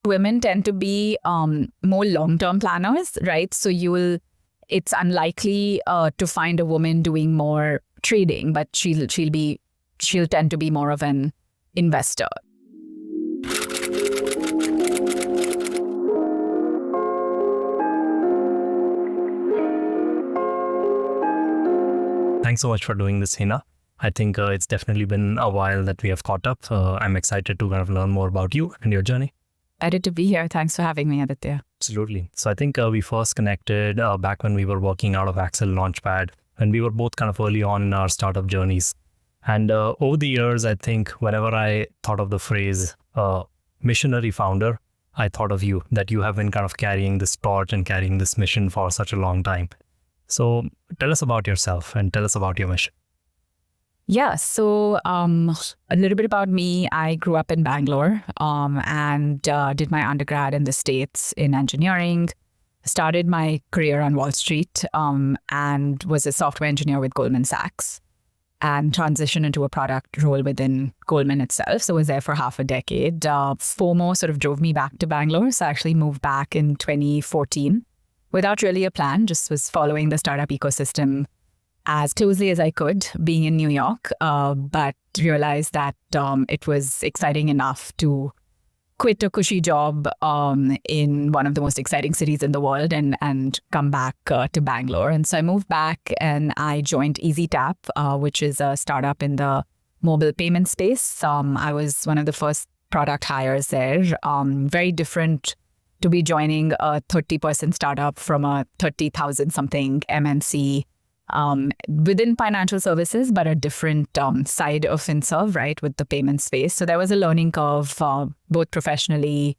women tend to be more long-term planners, right? So it's unlikely to find a woman doing more trading, but she'll tend to be more of an investor. Thanks so much for doing this, Hina. I think it's definitely been a while that we have caught up. I'm excited to kind of learn more about you and your journey. Excited to be here. Thanks for having me, Aditya. Absolutely. So I think we first connected back when we were working out of Axel Launchpad, and we were both kind of early on in our startup journeys. And over the years, I think whenever I thought of the phrase missionary founder, I thought of you, that you have been kind of carrying this torch and carrying this mission for such a long time. So tell us about yourself and tell us about your mission. Yeah, so a little bit about me. I grew up in Bangalore and did my undergrad in the States in engineering, started my career on Wall Street and was a software engineer with Goldman Sachs and transitioned into a product role within Goldman itself. So was there for half a decade. FOMO sort of drove me back to Bangalore. So I actually moved back in 2014 without really a plan, just was following the startup ecosystem as closely as I could, being in New York, but realized that it was exciting enough to quit a cushy job in one of the most exciting cities in the world and come back to Bangalore. And so I moved back and I joined EasyTap, which is a startup in the mobile payment space. I was one of the first product hires there. Very different to be joining a 30-person startup from a 30,000 something MNC within financial services, but a different side of FinServe, right, with the payment space. So there was a learning curve, both professionally,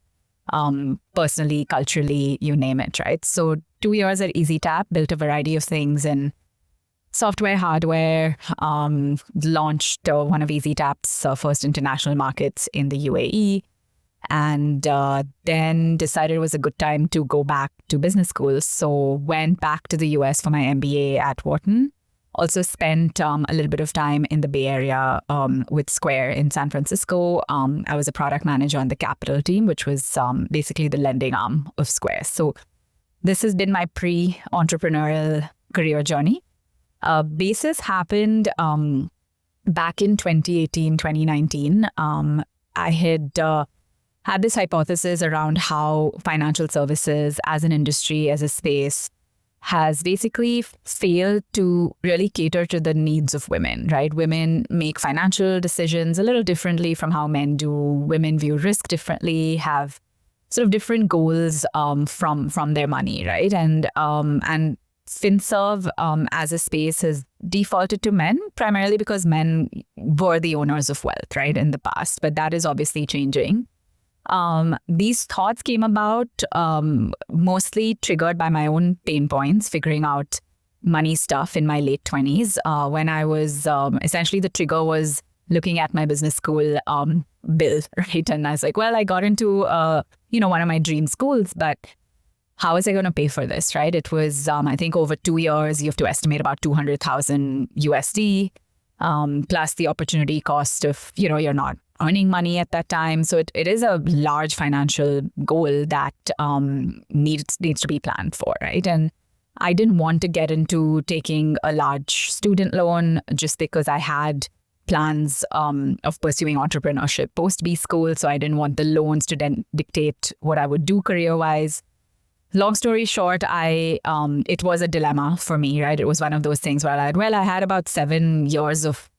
personally, culturally, you name it, right? So 2 years at EasyTap, built a variety of things in software, hardware, launched one of EasyTap's first international markets in the UAE, and then decided it was a good time to go back to business school. So went back to the US for my MBA at Wharton. Also spent a little bit of time in the Bay Area with Square in San Francisco. I was a product manager on the capital team, which was basically the lending arm of Square. So this has been my pre-entrepreneurial career journey. Basis happened back in 2018, 2019. I had this hypothesis around how financial services as an industry, as a space, has basically failed to really cater to the needs of women, right? Women make financial decisions a little differently from how men do. Women view risk differently, have sort of different goals from their money, right? And FinServe as a space has defaulted to men, primarily because men were the owners of wealth, right, in the past. But that is obviously changing. These thoughts came about mostly triggered by my own pain points, figuring out money stuff in my late 20s. When I was essentially the trigger was looking at my business school bill, right? And I was like, well, I got into one of my dream schools, but how is I going to pay for this, right? It was I think over 2 years you have to estimate about 200,000 USD plus the opportunity cost of you're not earning money at that time. So it is a large financial goal that needs to be planned for, right? And I didn't want to get into taking a large student loan just because I had plans of pursuing entrepreneurship post B school. So I didn't want the loans to then dictate what I would do career-wise. Long story short, it was a dilemma for me, right? It was one of those things where I had about 7 years of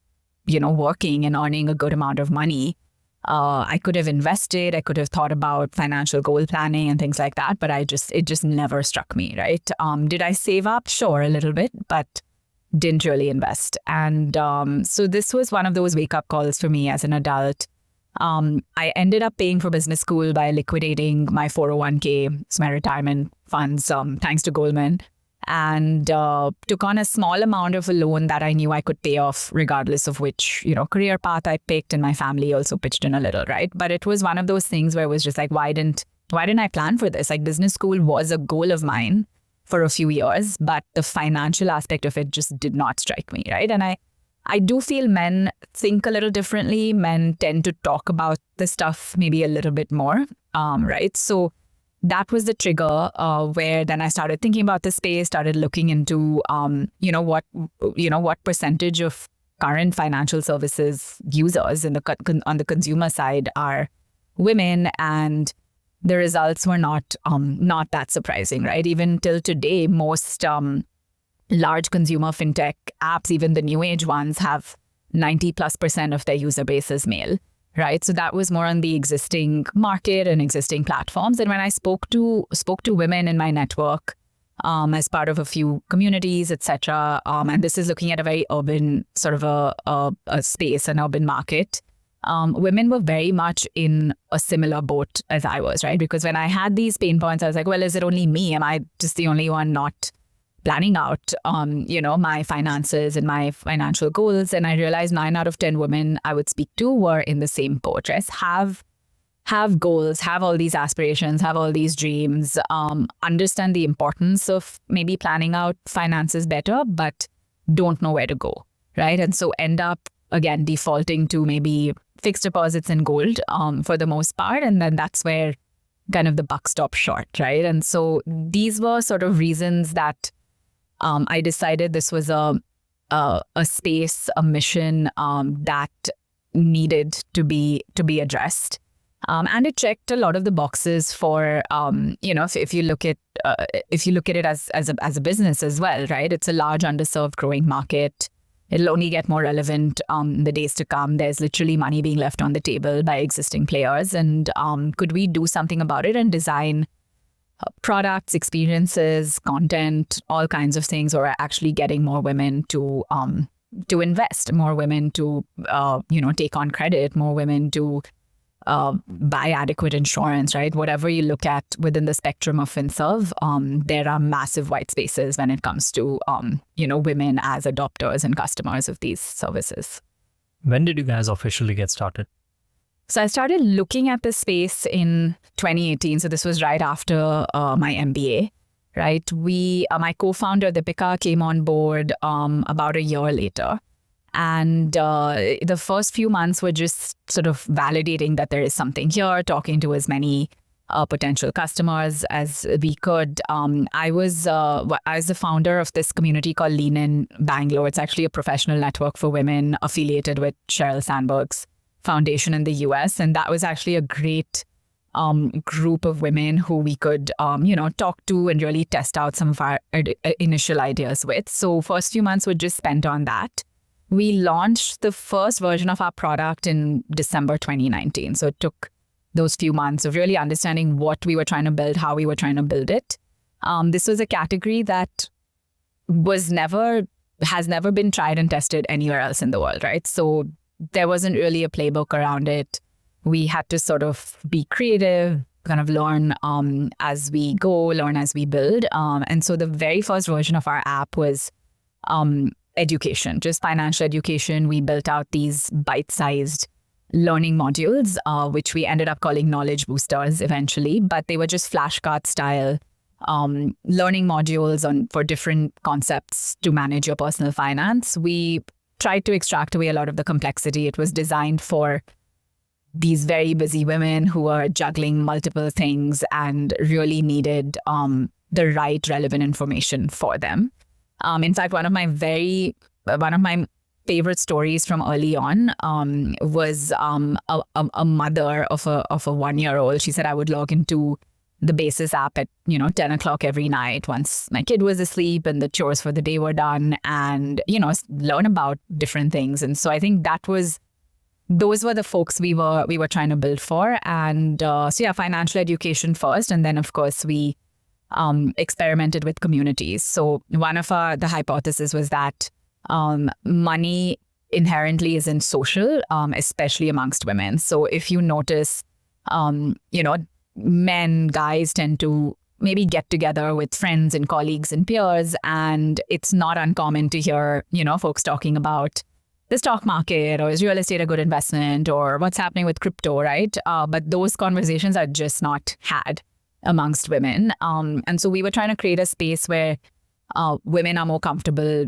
working and earning a good amount of money. I could have invested, I could have thought about financial goal planning and things like that, but it just never struck me, right? Did I save up? Sure, a little bit, but didn't really invest. And so this was one of those wake-up calls for me as an adult. I ended up paying for business school by liquidating my 401k, so my retirement funds, thanks to Goldman, and took on a small amount of a loan that I knew I could pay off regardless of which, career path I picked, and my family also pitched in a little, right? But it was one of those things where it was just like, why didn't I plan for this? Like, business school was a goal of mine for a few years, but the financial aspect of it just did not strike me, right? And I do feel men think a little differently. Men tend to talk about this stuff maybe a little bit more. right? So that was the trigger where then I started thinking about the space, started looking into, what percentage of current financial services users on the consumer side are women, and the results were not that surprising, right? Even till today, most large consumer fintech apps, even the new age ones, have 90+% of their user base is male, right? So that was more on the existing market and existing platforms. And when I spoke to women in my network, as part of a few communities, etc., and this is looking at a very urban sort of a space, an urban market. Women were very much in a similar boat as I was, right? Because when I had these pain points, I was like, well, is it only me? Am I just the only one not planning out, my finances and my financial goals? And I realized 9 out of 10 women I would speak to were in the same boat, right? Have goals, have all these aspirations, have all these dreams, understand the importance of maybe planning out finances better, but don't know where to go, right? And so end up, again, defaulting to maybe fixed deposits in gold for the most part. And then that's where kind of the buck stops short, right? And so these were sort of reasons that I decided this was a space, a mission that needed to be addressed. And it checked a lot of the boxes for, if you look at it as a business as well, right? It's a large, underserved, growing market. It'll only get more relevant in the days to come. There's literally money being left on the table by existing players. And could we do something about it and design products, experiences, content, all kinds of things, or actually getting more women to invest, more women to take on credit, more women to buy adequate insurance, right? Whatever you look at within the spectrum of FinServe, there are massive white spaces when it comes to, women as adopters and customers of these services. When did you guys officially get started? So I started looking at this space in 2018. So this was right after my MBA, right? My co-founder, Deepika, came on board about a year later. And the first few months were just sort of validating that there is something here, talking to as many potential customers as we could. I was the founder of this community called Lean In Bangalore. It's actually a professional network for women affiliated with Sheryl Sandberg's foundation in the US. And that was actually a great group of women who we could, talk to and really test out some of our initial ideas with. So first few months were just spent on that. We launched the first version of our product in December 2019. So it took those few months of really understanding what we were trying to build, how we were trying to build it. This was a category that has never been tried and tested anywhere else in the world, right? So there wasn't really a playbook around it. We had to sort of be creative, kind of learn as we go, learn as we build. And so the very first version of our app was education, just financial education. We built out these bite-sized learning modules, which we ended up calling knowledge boosters eventually, but they were just flashcard style learning modules for different concepts to manage your personal finance. We tried to extract away a lot of the complexity. It was designed for these very busy women who are juggling multiple things and really needed the right relevant information for them. In fact, one of my favorite stories from early on was a mother of a 1-year-old. She said, I would log into the Basis app at 10 o'clock every night once my kid was asleep and the chores for the day were done, and learn about different things. And so I think those were the folks we were trying to build for. And financial education first, and then of course we experimented with communities. So one of the hypotheses was that money inherently isn't social, especially amongst women. So if you notice, guys tend to maybe get together with friends and colleagues and peers, and it's not uncommon to hear, folks talking about the stock market, or is real estate a good investment, or what's happening with crypto, right? But those conversations are just not had amongst women. And so we were trying to create a space where women are more comfortable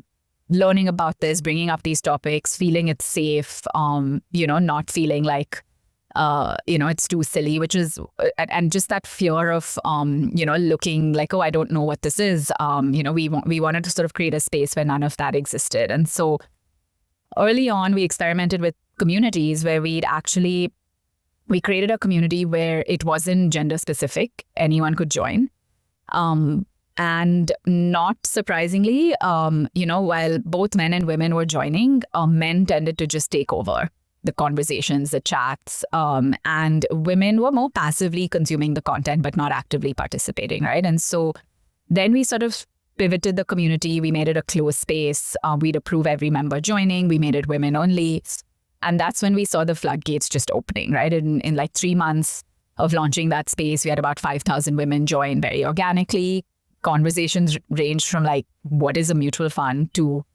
learning about this, bringing up these topics, feeling it's safe, not feeling like it's too silly, which is, and just that fear of, looking like, oh, I don't know what this is. We wanted to sort of create a space where none of that existed. And so early on, we experimented with communities where we created a community where it wasn't gender specific. Anyone could join. And not surprisingly, while both men and women were joining, men tended to just take over the conversations, the chats, and women were more passively consuming the content, but not actively participating, right? And so then we sort of pivoted the community. We made it a closed space. We'd approve every member joining. We made it women only. And that's when we saw the floodgates just opening, right? In like 3 months of launching that space, we had about 5,000 women join very organically. Conversations ranged from like, what is a mutual fund to,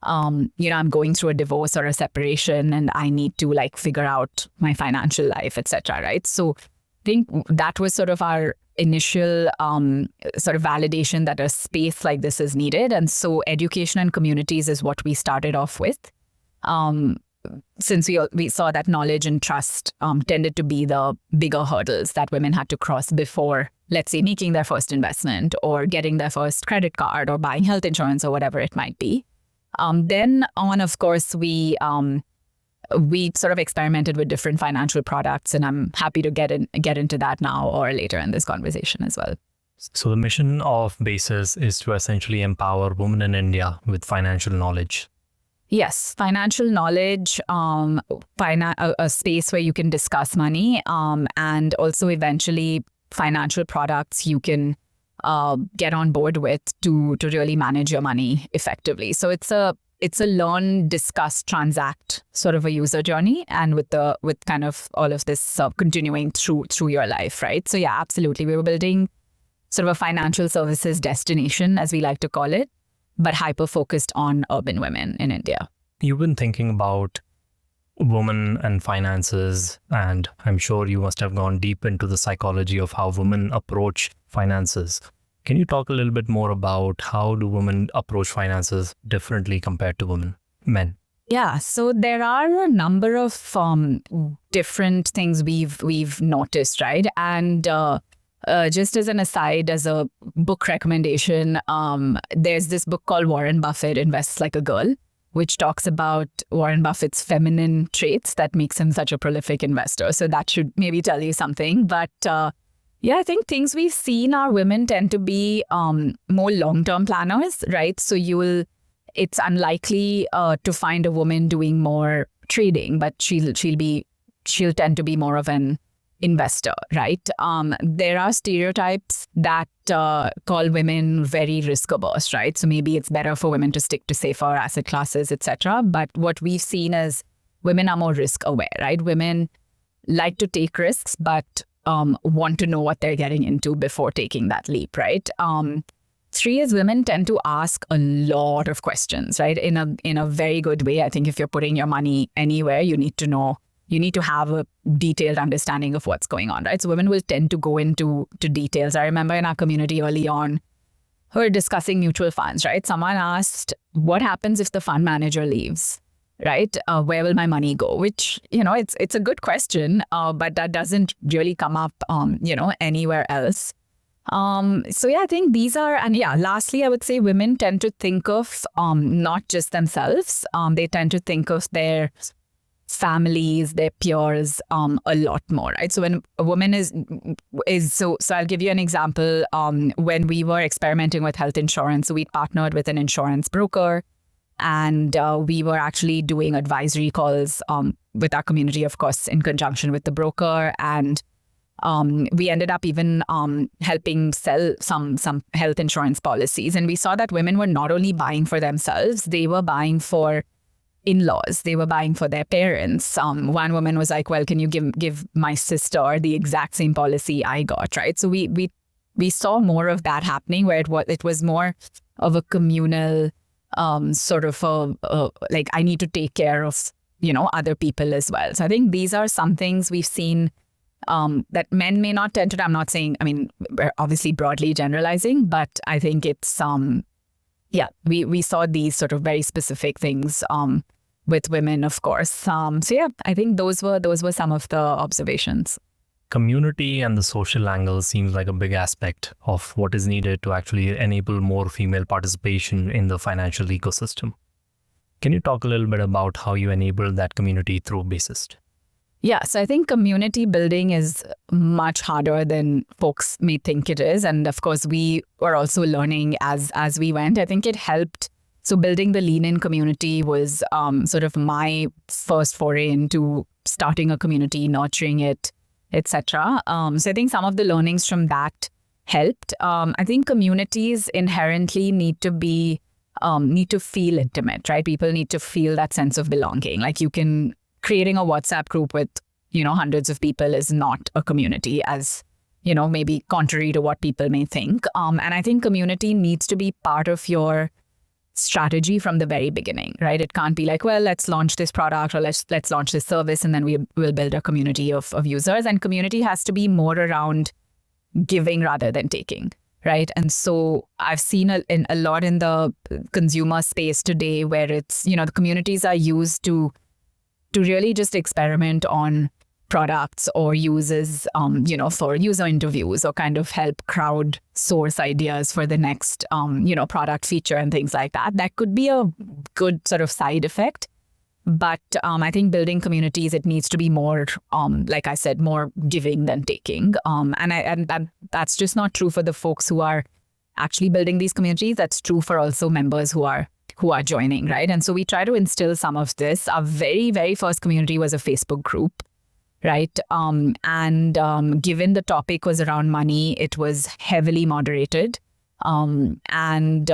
I'm going through a divorce or a separation and I need to like figure out my financial life, etc. Right? So I think that was sort of our initial sort of validation that a space like this is needed. And so education and communities is what we started off with. Since we saw that knowledge and trust tended to be the bigger hurdles that women had to cross before, let's say, making their first investment or getting their first credit card or buying health insurance or whatever it might be. Then on, of course, we sort of experimented with different financial products, and I'm happy to get into that now or later in this conversation as well. So the mission of Basis is to essentially empower women in India with financial knowledge. Yes, financial knowledge, a space where you can discuss money, and also eventually financial products you can get on board with to really manage your money effectively. So it's a learn, discuss, transact sort of a user journey, and with kind of all of this continuing through your life, right? So yeah, absolutely, we were building sort of a financial services destination, as we like to call it, but hyper-focused on urban women in India. You've been thinking about women and finances, and I'm sure you must have gone deep into the psychology of how women approach finances. Can you talk a little bit more about how do women approach finances differently compared to men? Yeah, so there are a number of different things we've noticed, right? And just as an aside, as a book recommendation, there's this book called Warren Buffett Invests Like a Girl, which talks about Warren Buffett's feminine traits that makes him such a prolific investor. So that should maybe tell you something. But I think things we've seen are women tend to be more long-term planners, right? So it's unlikely to find a woman doing more trading, but she'll tend to be more of an investor, right? There are stereotypes that call women very risk averse, right? So maybe it's better for women to stick to safer asset classes, etc. But what we've seen is women are more risk aware, right? Women like to take risks, but want to know what they're getting into before taking that leap, right? 3 is women tend to ask a lot of questions, right? In a very good way. I think if you're putting your money anywhere, you need to have a detailed understanding of what's going on, right? So women will tend to go into details. I remember in our community early on, we were discussing mutual funds, right? Someone asked, what happens if the fund manager leaves, right? Where will my money go? Which, it's a good question, but that doesn't really come up, anywhere else. I think these are, and lastly, I would say women tend to think of not just themselves. They tend to think of their families, their peers, a lot more, right? So when a woman is so I'll give you an example. When we were experimenting with health insurance, so we partnered with an insurance broker, and we were actually doing advisory calls with our community, of course, in conjunction with the broker, and we ended up even helping sell some health insurance policies. And we saw that women were not only buying for themselves, they were buying for in-laws, they were buying for their parents. One woman was like, well, can you give my sister the exact same policy I got, right? So we saw more of that happening, where it was more of a communal sort of like, I need to take care of, other people as well. So I think these are some things we've seen that men may not tend to. I'm not saying, we're obviously broadly generalizing, but I think it's, we saw these sort of very specific things with women, of course. So yeah, I think those were some of the observations. Community and the social angle seems like a big aspect of what is needed to actually enable more female participation in the financial ecosystem. Can you talk a little bit about how you enabled that community through Basist? Yeah, so I think community building is much harder than folks may think it is. And of course, we were also learning as we went. I think it helped. So building the Lean In community was sort of my first foray into starting a community, nurturing it, etc. So I think some of the learnings from that helped. I think communities inherently need to feel intimate, right? People need to feel that sense of belonging. Like creating a WhatsApp group with, hundreds of people is not a community, as, maybe contrary to what people may think. And I think community needs to be part of your strategy from the very beginning, right? It can't be like, well, let's launch this product or let's launch this service and then we'll build a community of users. And community has to be more around giving rather than taking, right? And so I've seen a lot in the consumer space today where it's, the communities are used to really just experiment on products or uses, for user interviews or kind of help crowd source ideas for the next, product feature and things like that. That could be a good sort of side effect. But I think building communities, it needs to be more, like I said, more giving than taking. And that's just not true for the folks who are actually building these communities. That's true for also members who are joining, right? And so we try to instill some of this. Our very, very first community was a Facebook group, right? And given the topic was around money, it was heavily moderated. And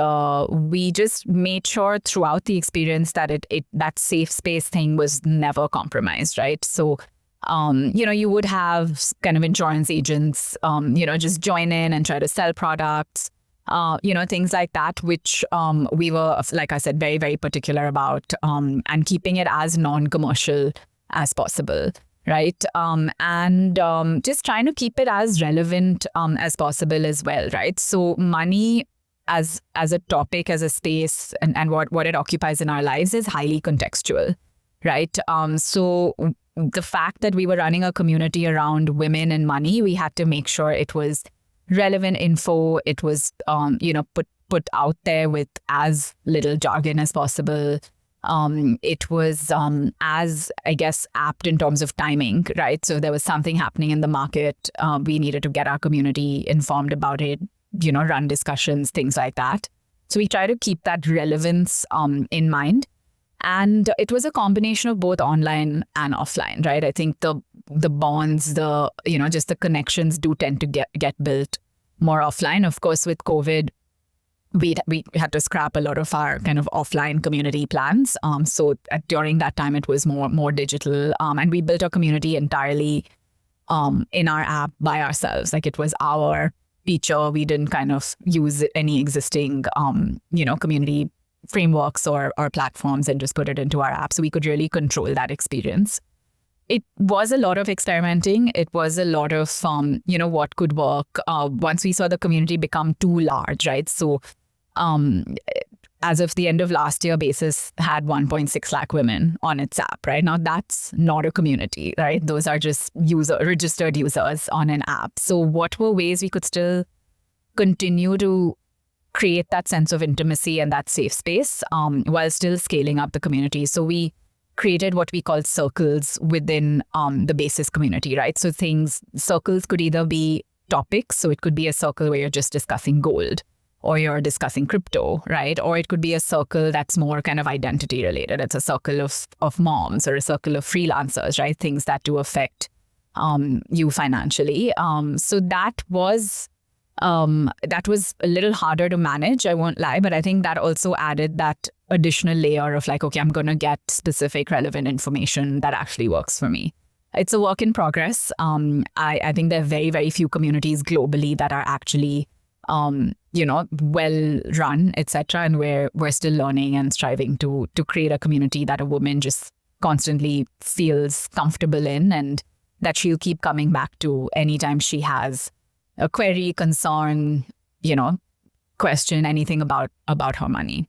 we just made sure throughout the experience that that safe space thing was never compromised, right? So, you would have kind of insurance agents, just join in and try to sell products, things like that, which we were, like I said, very, very particular about, and keeping it as non-commercial as possible. Right. And just trying to keep it as relevant as possible as well. Right. So money as a topic, as a space and what it occupies in our lives is highly contextual. Right. So the fact that we were running a community around women and money, we had to make sure it was relevant info. It was, put out there with as little jargon as possible. It was as, I guess, apt in terms of timing, right? So there was something happening in the market. We needed to get our community informed about it, run discussions, things like that. So we try to keep that relevance in mind. And it was a combination of both online and offline, right? I think the bonds, just the connections do tend to get built more offline. Of course, with COVID, we had to scrap a lot of our kind of offline community plans. So during that time, it was more digital. And we built our community entirely in our app by ourselves. Like it was our feature. We didn't kind of use any existing, community frameworks or platforms and just put it into our app. So we could really control that experience. It was a lot of experimenting. It was a lot of, what could work. Once we saw the community become too large, right? So as of the end of last year, Basist had 1.6 lakh women on its app, right? Now that's not a community, right? Those are just registered users on an app. So what were ways we could still continue to create that sense of intimacy and that safe space while still scaling up the community? So we created what we call circles within the Basist community, right? So circles could either be topics. So it could be a circle where you're just discussing gold, or you're discussing crypto, right? Or it could be a circle that's more kind of identity related. It's a circle of moms or a circle of freelancers, right? Things that do affect you financially. So that was a little harder to manage, I won't lie, but I think that also added that additional layer of like, okay, I'm going to get specific relevant information that actually works for me. It's a work in progress. I think there are very, very few communities globally that are actually well run, etc. And we're still learning and striving to create a community that a woman just constantly feels comfortable in and that she'll keep coming back to anytime she has a query, concern, question, anything about her money.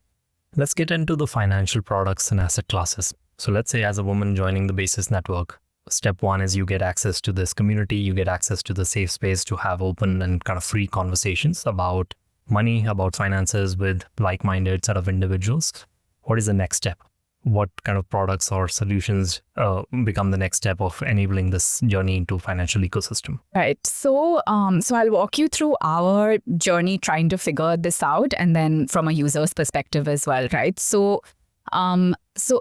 Let's get into the financial products and asset classes. So let's say as a woman joining the Basis network, step one is you get access to this community, you get access to the safe space to have open and kind of free conversations about money, about finances with like-minded set of individuals. What is the next step? What kind of products or solutions become the next step of enabling this journey into financial ecosystem? Right. So I'll walk you through our journey trying to figure this out, and then from a user's perspective as well, right? So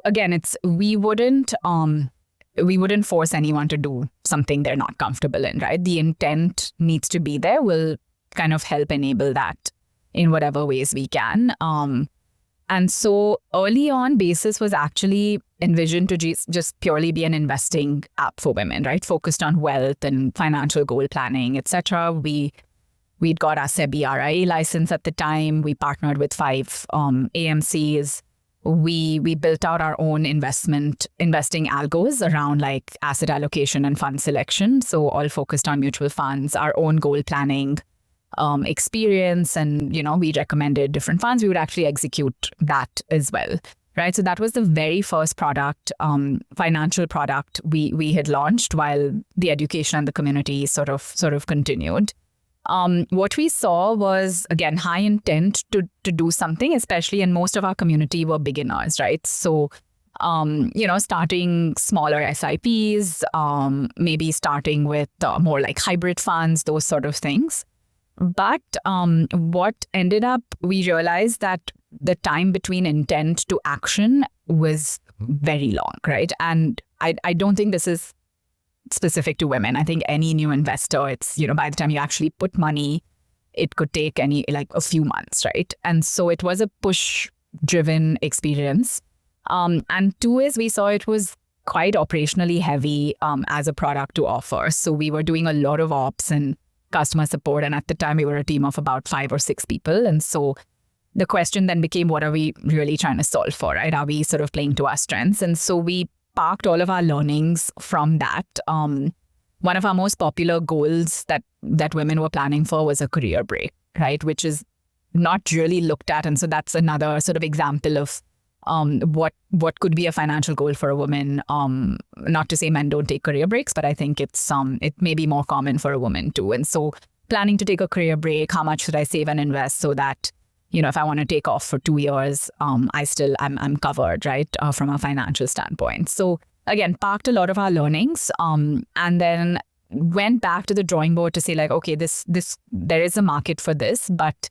again, we wouldn't force anyone to do something they're not comfortable in, right? The intent needs to be there. We'll kind of help enable that in whatever ways we can. And so early on, Basis was actually envisioned to just purely be an investing app for women, right? Focused on wealth and financial goal planning, etc. We'd got our SEBI RIA license at the time. We partnered with 5 AMCs. We built out our own investing algos around like asset allocation and fund selection. So all focused on mutual funds, our own goal planning experience, and we recommended different funds. We would actually execute that as well, right? So that was the very first product, financial product we had launched while the education and the community sort of continued. What we saw was, again, high intent to do something, especially in most of our community were beginners, right? So starting smaller SIPs, maybe starting with more like hybrid funds, those sort of things. But what ended up, we realized that the time between intent to action was very long, right? And I don't think this is specific to women. I think any new investor, it's, by the time you actually put money, it could take a few months, right? And so it was a push-driven experience. And 2 is we saw it was quite operationally heavy as a product to offer. So we were doing a lot of ops and customer support. And at the time, we were a team of about 5 or 6 people. And so the question then became, what are we really trying to solve for, right? Are we sort of playing to our strengths? And so we parked all of our learnings from that. One of our most popular goals that women were planning for was a career break, right? Which is not really looked at. And so that's another sort of example of what could be a financial goal for a woman. Not to say men don't take career breaks, but I think it may be more common for a woman too. And so planning to take a career break, how much should I save and invest so that, if I want to take off for 2 years, I'm covered, right, from a financial standpoint. So again, parked a lot of our learnings, and then went back to the drawing board to say like, okay, there is a market for this, but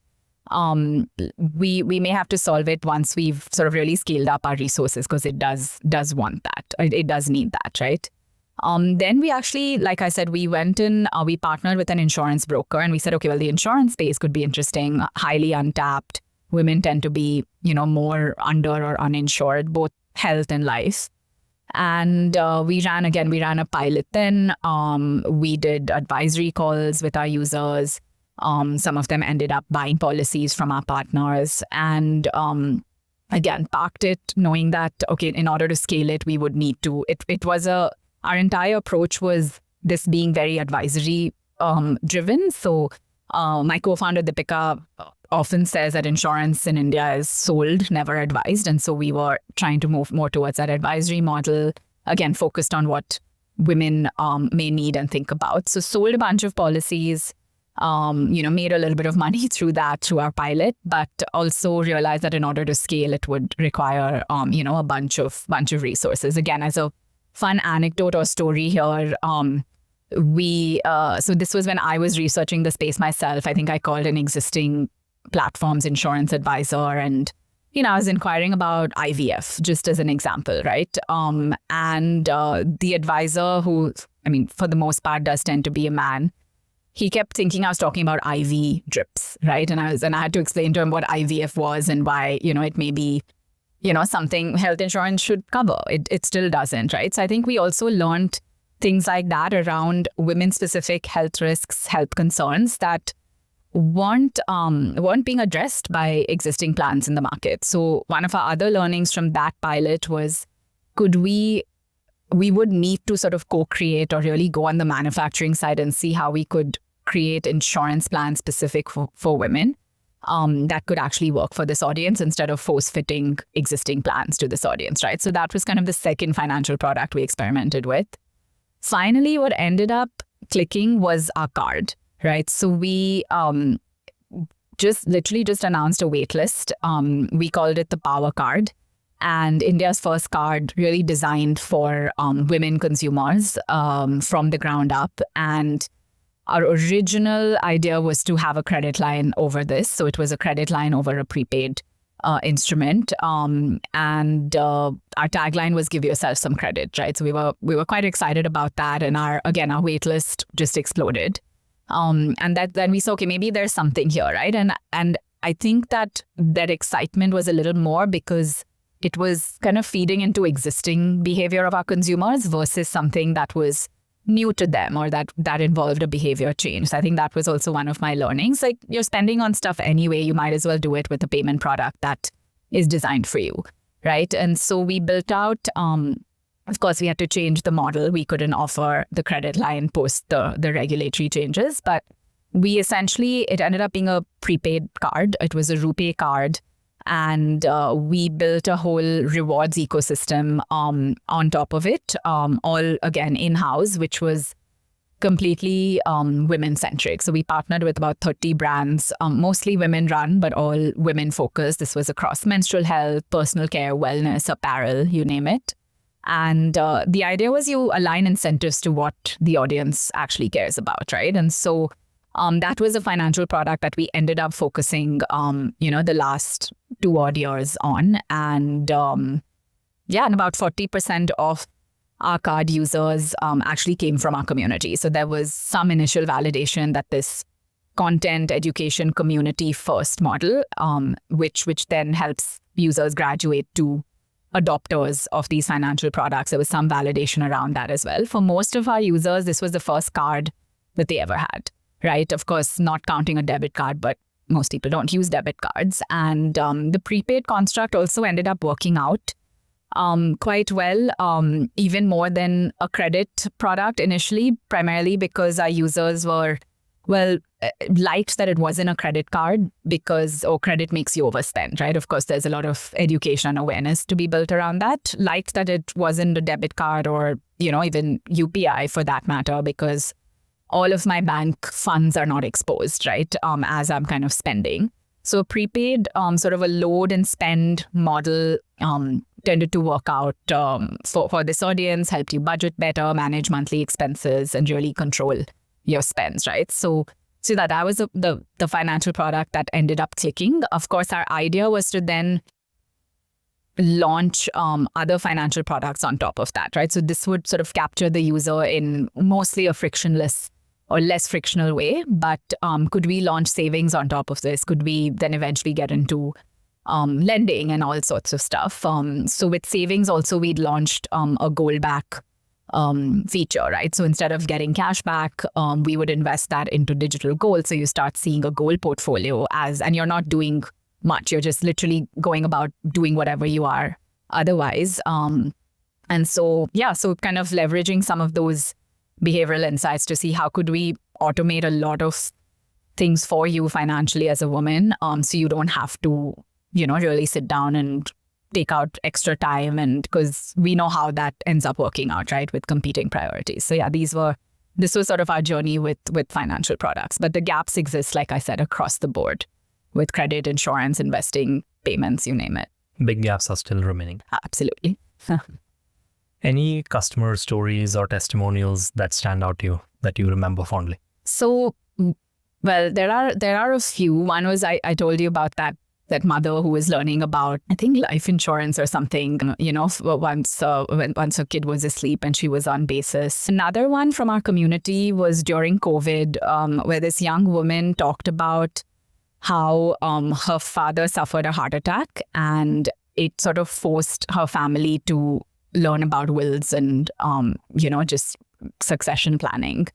we may have to solve it once we've sort of really scaled up our resources, because it does want that. It does need that, right? Then we actually, like I said, we went in, we partnered with an insurance broker, and we said, okay, well, the insurance space could be interesting, highly untapped. Women tend to be, more under or uninsured, both health and life. And we ran a pilot then. We did advisory calls with our users. Some of them ended up buying policies from our partners, and again, parked it knowing that, okay, in order to scale it, we would need to, our entire approach was this being very advisory driven. So my co-founder, Deepika, often says that insurance in India is sold, never advised. And so we were trying to move more towards that advisory model, again, focused on what women may need and think about. So sold a bunch of policies, made a little bit of money through our pilot, but also realized that in order to scale, it would require, a bunch of resources. Again, as a fun anecdote or story here, so this was when I was researching the space myself. I think I called an existing platform's insurance advisor, and I was inquiring about IVF, just as an example, right? And the advisor, who, for the most part does tend to be a man, he kept thinking I was talking about IV drips, right? And I had to explain to him what IVF was and why, it may be, something health insurance should cover. It still doesn't, right? So I think we also learned things like that around women-specific health risks, health concerns that weren't being addressed by existing plans in the market. So one of our other learnings from that pilot was, we would need to sort of co-create or really go on the manufacturing side and see how we could create insurance plans specific for women. that could actually work for this audience instead of force-fitting existing plans to this audience, right? So that was kind of the second financial product we experimented with. Finally, what ended up clicking was our card, right? So we just announced a wait list. We called it the Power Card, and India's first card really designed for women consumers from the ground up. And our original idea was to have a credit line over this. So it was a credit line over a prepaid instrument. And our tagline was "Give yourself some credit," right? So we were quite excited about that. And our wait list just exploded. And then we saw, okay, maybe there's something here, right? And I think that excitement was a little more because it was kind of feeding into existing behavior of our consumers versus something that was new to them or that involved a behavior change. So I think that was also one of my learnings. Like, you're spending on stuff anyway, you might as well do it with a payment product that is designed for you, right? And so we built out, of course, we had to change the model. We couldn't offer the credit line post the regulatory changes, but it ended up being a prepaid card. It was a RuPay card. And we built a whole rewards ecosystem on top of it, all, again, in-house, which was completely women-centric. So we partnered with about 30 brands, mostly women-run, but all women-focused. This was across menstrual health, personal care, wellness, apparel, you name it. And the idea was you align incentives to what the audience actually cares about, right? And so that was a financial product that we ended up focusing, the last 2 odd years on. And and about 40% of our card users actually came from our community. So there was some initial validation that this content education community first model, which then helps users graduate to adopters of these financial products. There was some validation around that as well. For most of our users, this was the first card that they ever had. Right? Of course, not counting a debit card, but most people don't use debit cards. And the prepaid construct also ended up working out quite well, even more than a credit product initially, primarily because our users were, liked that it wasn't a credit card because, credit makes you overspend, right? Of course, there's a lot of education and awareness to be built around that. Liked that it wasn't a debit card or, even UPI for that matter, because all of my bank funds are not exposed, right, as I'm kind of spending. So prepaid, sort of a load and spend model tended to work out for this audience, helped you budget better, manage monthly expenses, and really control your spends, right? So that was the financial product that ended up clicking. Of course, our idea was to then launch other financial products on top of that, right? So this would sort of capture the user in mostly a frictionless or less frictional way, but could we launch savings on top of this? Could we then eventually get into lending and all sorts of stuff? So with savings also, we'd launched a goal back feature, right? So instead of getting cash back, we would invest that into digital gold. So you start seeing a gold portfolio and you're not doing much. You're just literally going about doing whatever you are otherwise. And so kind of leveraging some of those behavioral insights to see how could we automate a lot of things for you financially as a woman, so you don't have to, really sit down and take out extra time, and because we know how that ends up working out, right, with competing priorities. So this was sort of our journey with financial products, but the gaps exist, like I said, across the board with credit, insurance, investing, payments, you name it. Big gaps are still remaining. Absolutely. Any customer stories or testimonials that stand out to you that you remember fondly? So, there are a few. One was I told you about that mother who was learning about, I think, life insurance or something, once her kid was asleep and she was on basis. Another one from our community was during COVID, where this young woman talked about how her father suffered a heart attack, and it sort of forced her family to learn about wills and, just succession planning.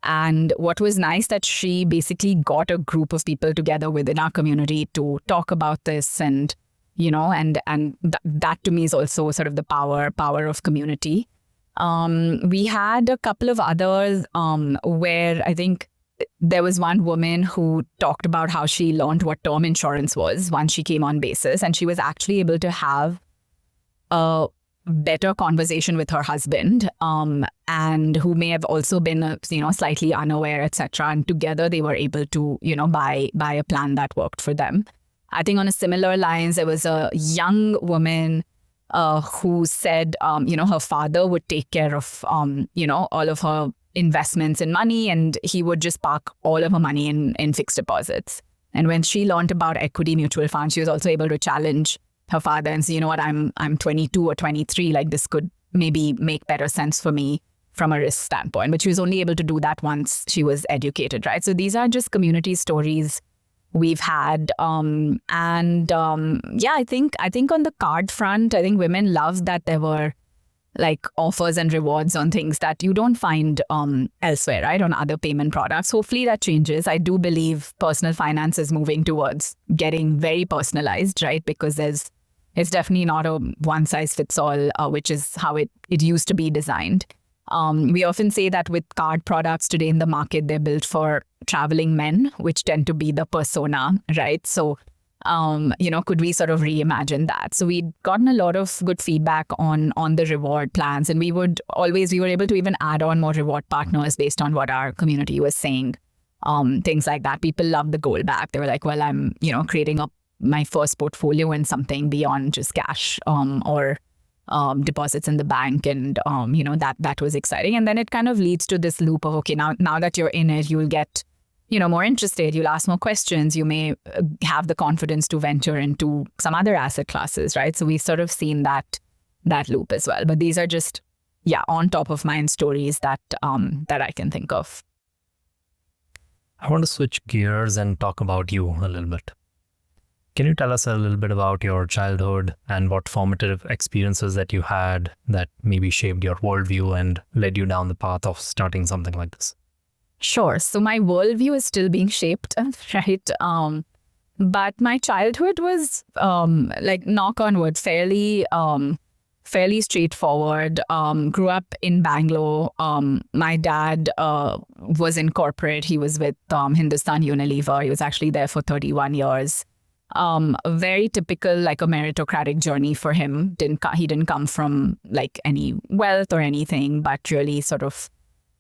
And what was nice that she basically got a group of people together within our community to talk about this, and, that to me is also sort of the power of community. We had a couple of others where I think there was one woman who talked about how she learned what term insurance was once she came on basis, and she was actually able to have a better conversation with her husband, and who may have also been, slightly unaware, etc. And together they were able to, buy a plan that worked for them. I think on a similar lines, there was a young woman who said, her father would take care of, all of her investments in money, and he would just park all of her money in fixed deposits. And when she learned about equity mutual funds, she was also able to challenge her father and say, you know what, I'm 22 or 23, like this could maybe make better sense for me from a risk standpoint. But she was only able to do that once she was educated, right? So these are just community stories we've had. I think on the card front, I think women loved that there were like offers and rewards on things that you don't find elsewhere, right? On other payment products. Hopefully that changes. I do believe personal finance is moving towards getting very personalized, right? Because it's definitely not a one size fits all, which is how it used to be designed. We often say that with card products today in the market, they're built for traveling men, which tend to be the persona, right? So could we sort of reimagine that? So we'd gotten a lot of good feedback on the reward plans, and we were able to even add on more reward partners based on what our community was saying. Things like that. People love the goal back. They were like, well, I'm, creating up my first portfolio in something beyond just cash or deposits in the bank. And, that was exciting. And then it kind of leads to this loop of, okay, now that you're in it, you'll get more interested, you'll ask more questions, you may have the confidence to venture into some other asset classes, right? So we've sort of seen that loop as well. But these are just, on top of mind stories that I can think of. I want to switch gears and talk about you a little bit. Can you tell us a little bit about your childhood and what formative experiences that you had that maybe shaped your worldview and led you down the path of starting something like this? Sure. So my worldview is still being shaped, right? But my childhood was, knock on wood, fairly straightforward. Grew up in Bangalore. My dad was in corporate. He was with Hindustan Unilever. He was actually there for 31 years. A very typical, like a meritocratic journey for him. He didn't come from like any wealth or anything, but really sort of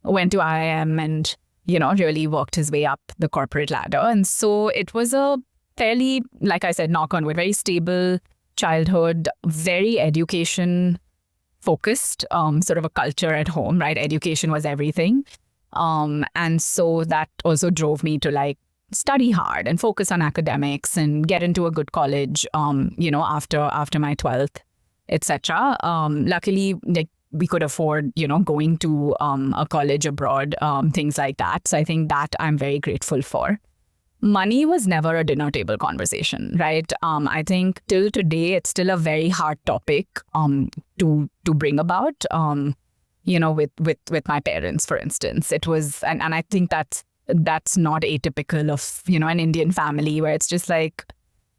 went to IIM and really worked his way up the corporate ladder. And so it was a fairly, like I said, knock on wood, very stable childhood, very education focused, sort of a culture at home, right? Education was everything. And so that also drove me to like study hard and focus on academics and get into a good college, after my 12th, etc. Luckily, like, we could afford, going to a college abroad, things like that. So I think that I'm very grateful for. Money was never a dinner table conversation, right? I think till today, it's still a very hard topic to bring about, with my parents, for instance. It was, and I think that's not atypical of, an Indian family where it's just like,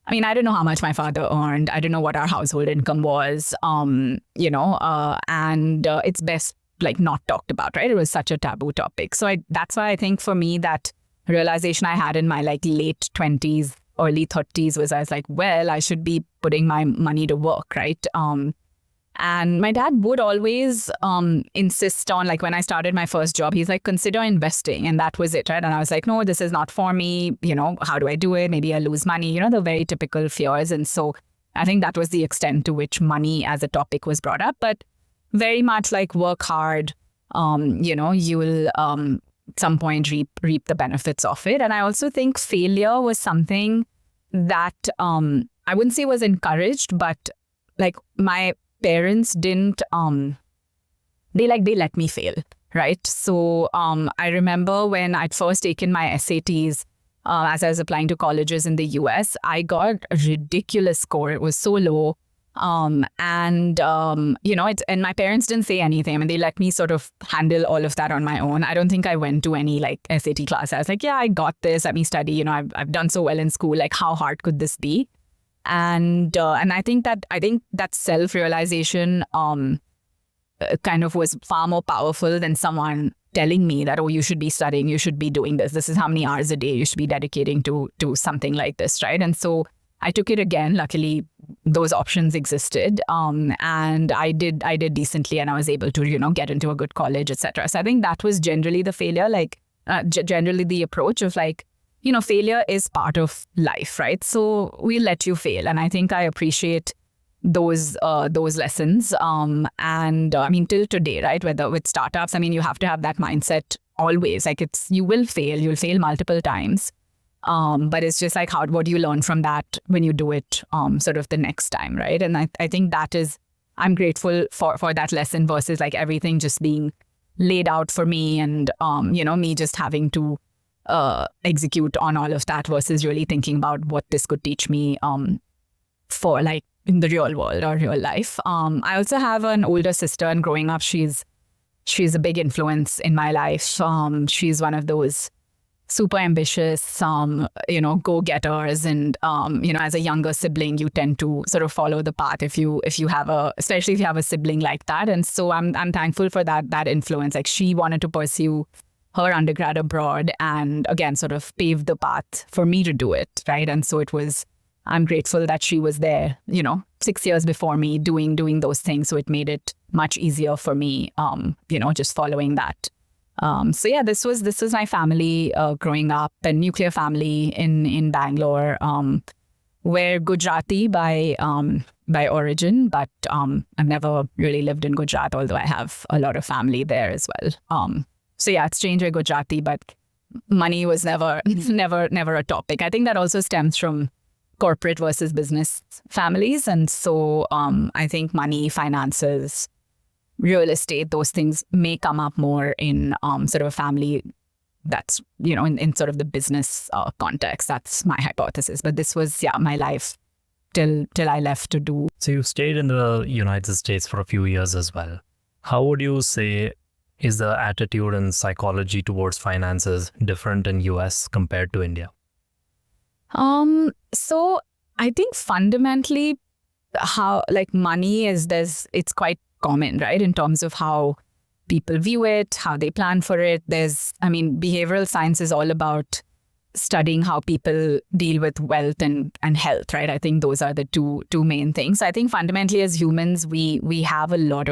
I don't know how much my father earned. I don't know what our household income was, and it's best like not talked about, right? It was such a taboo topic. So that's why I think for me that realization I had in my like late 20s, early 30s was I was like, well, I should be putting my money to work, right? And my dad would always insist on, like when I started my first job, he's like, consider investing. And that was it, right? And I was like, no, this is not for me. How do I do it? Maybe I lose money, the very typical fears. And so I think that was the extent to which money as a topic was brought up. But very much like work hard, you will some point reap the benefits of it. And I also think failure was something that I wouldn't say was encouraged, but like my parents didn't, they let me fail, right? So I remember when I'd first taken my SATs as I was applying to colleges in the US, I got a ridiculous score. It was so low. And my parents didn't say anything. They let me sort of handle all of that on my own. I don't think I went to any like SAT class. I was like, yeah, I got this. Let me study. I've done so well in school. Like, how hard could this be? And I think that self-realization kind of was far more powerful than someone telling me that, oh, you should be studying, you should be doing this. This is how many hours a day you should be dedicating to something like this, right? And so I took it again. Luckily, those options existed, and I did decently, and I was able to get into a good college, etc. So I think that was generally the failure, generally the approach of failure is part of life, right? So we'll let you fail, and I think I appreciate those lessons. And I mean, till today, right? Whether with startups, I mean, you have to have that mindset always. Like you'll fail multiple times. But it's just like, what do you learn from that when you do it sort of the next time, right? And I think that is, I'm grateful for that lesson versus like everything just being laid out for me and, me just having to execute on all of that versus really thinking about what this could teach me for like in the real world or real life. I also have an older sister, and growing up, she's a big influence in my life. She's one of those super ambitious, go-getters. And, as a younger sibling, you tend to sort of follow the path especially if you have a sibling like that. And so I'm thankful for that influence. Like she wanted to pursue her undergrad abroad and again, sort of paved the path for me to do it. Right. And so I'm grateful that she was there, 6 years before me doing those things. So it made it much easier for me, just following that. So yeah, this was my family growing up, a nuclear family in Bangalore. We're Gujarati by origin, but I've never really lived in Gujarat, although I have a lot of family there as well. So yeah, it's strange, we're Gujarati, but money was never a topic. I think that also stems from corporate versus business families, and so I think money, finances, real estate, those things may come up more in sort of a family that's, in sort of the business context. That's my hypothesis. But this was, my life till I left to do. So you stayed in the United States for a few years as well. How would you say is the attitude and psychology towards finances different in US compared to India? So I think fundamentally how like money it's quite common, right? In terms of how people view it, how they plan for it. Behavioral science is all about studying how people deal with wealth and health, right? I think those are the two main things. I think fundamentally as humans, we have a lot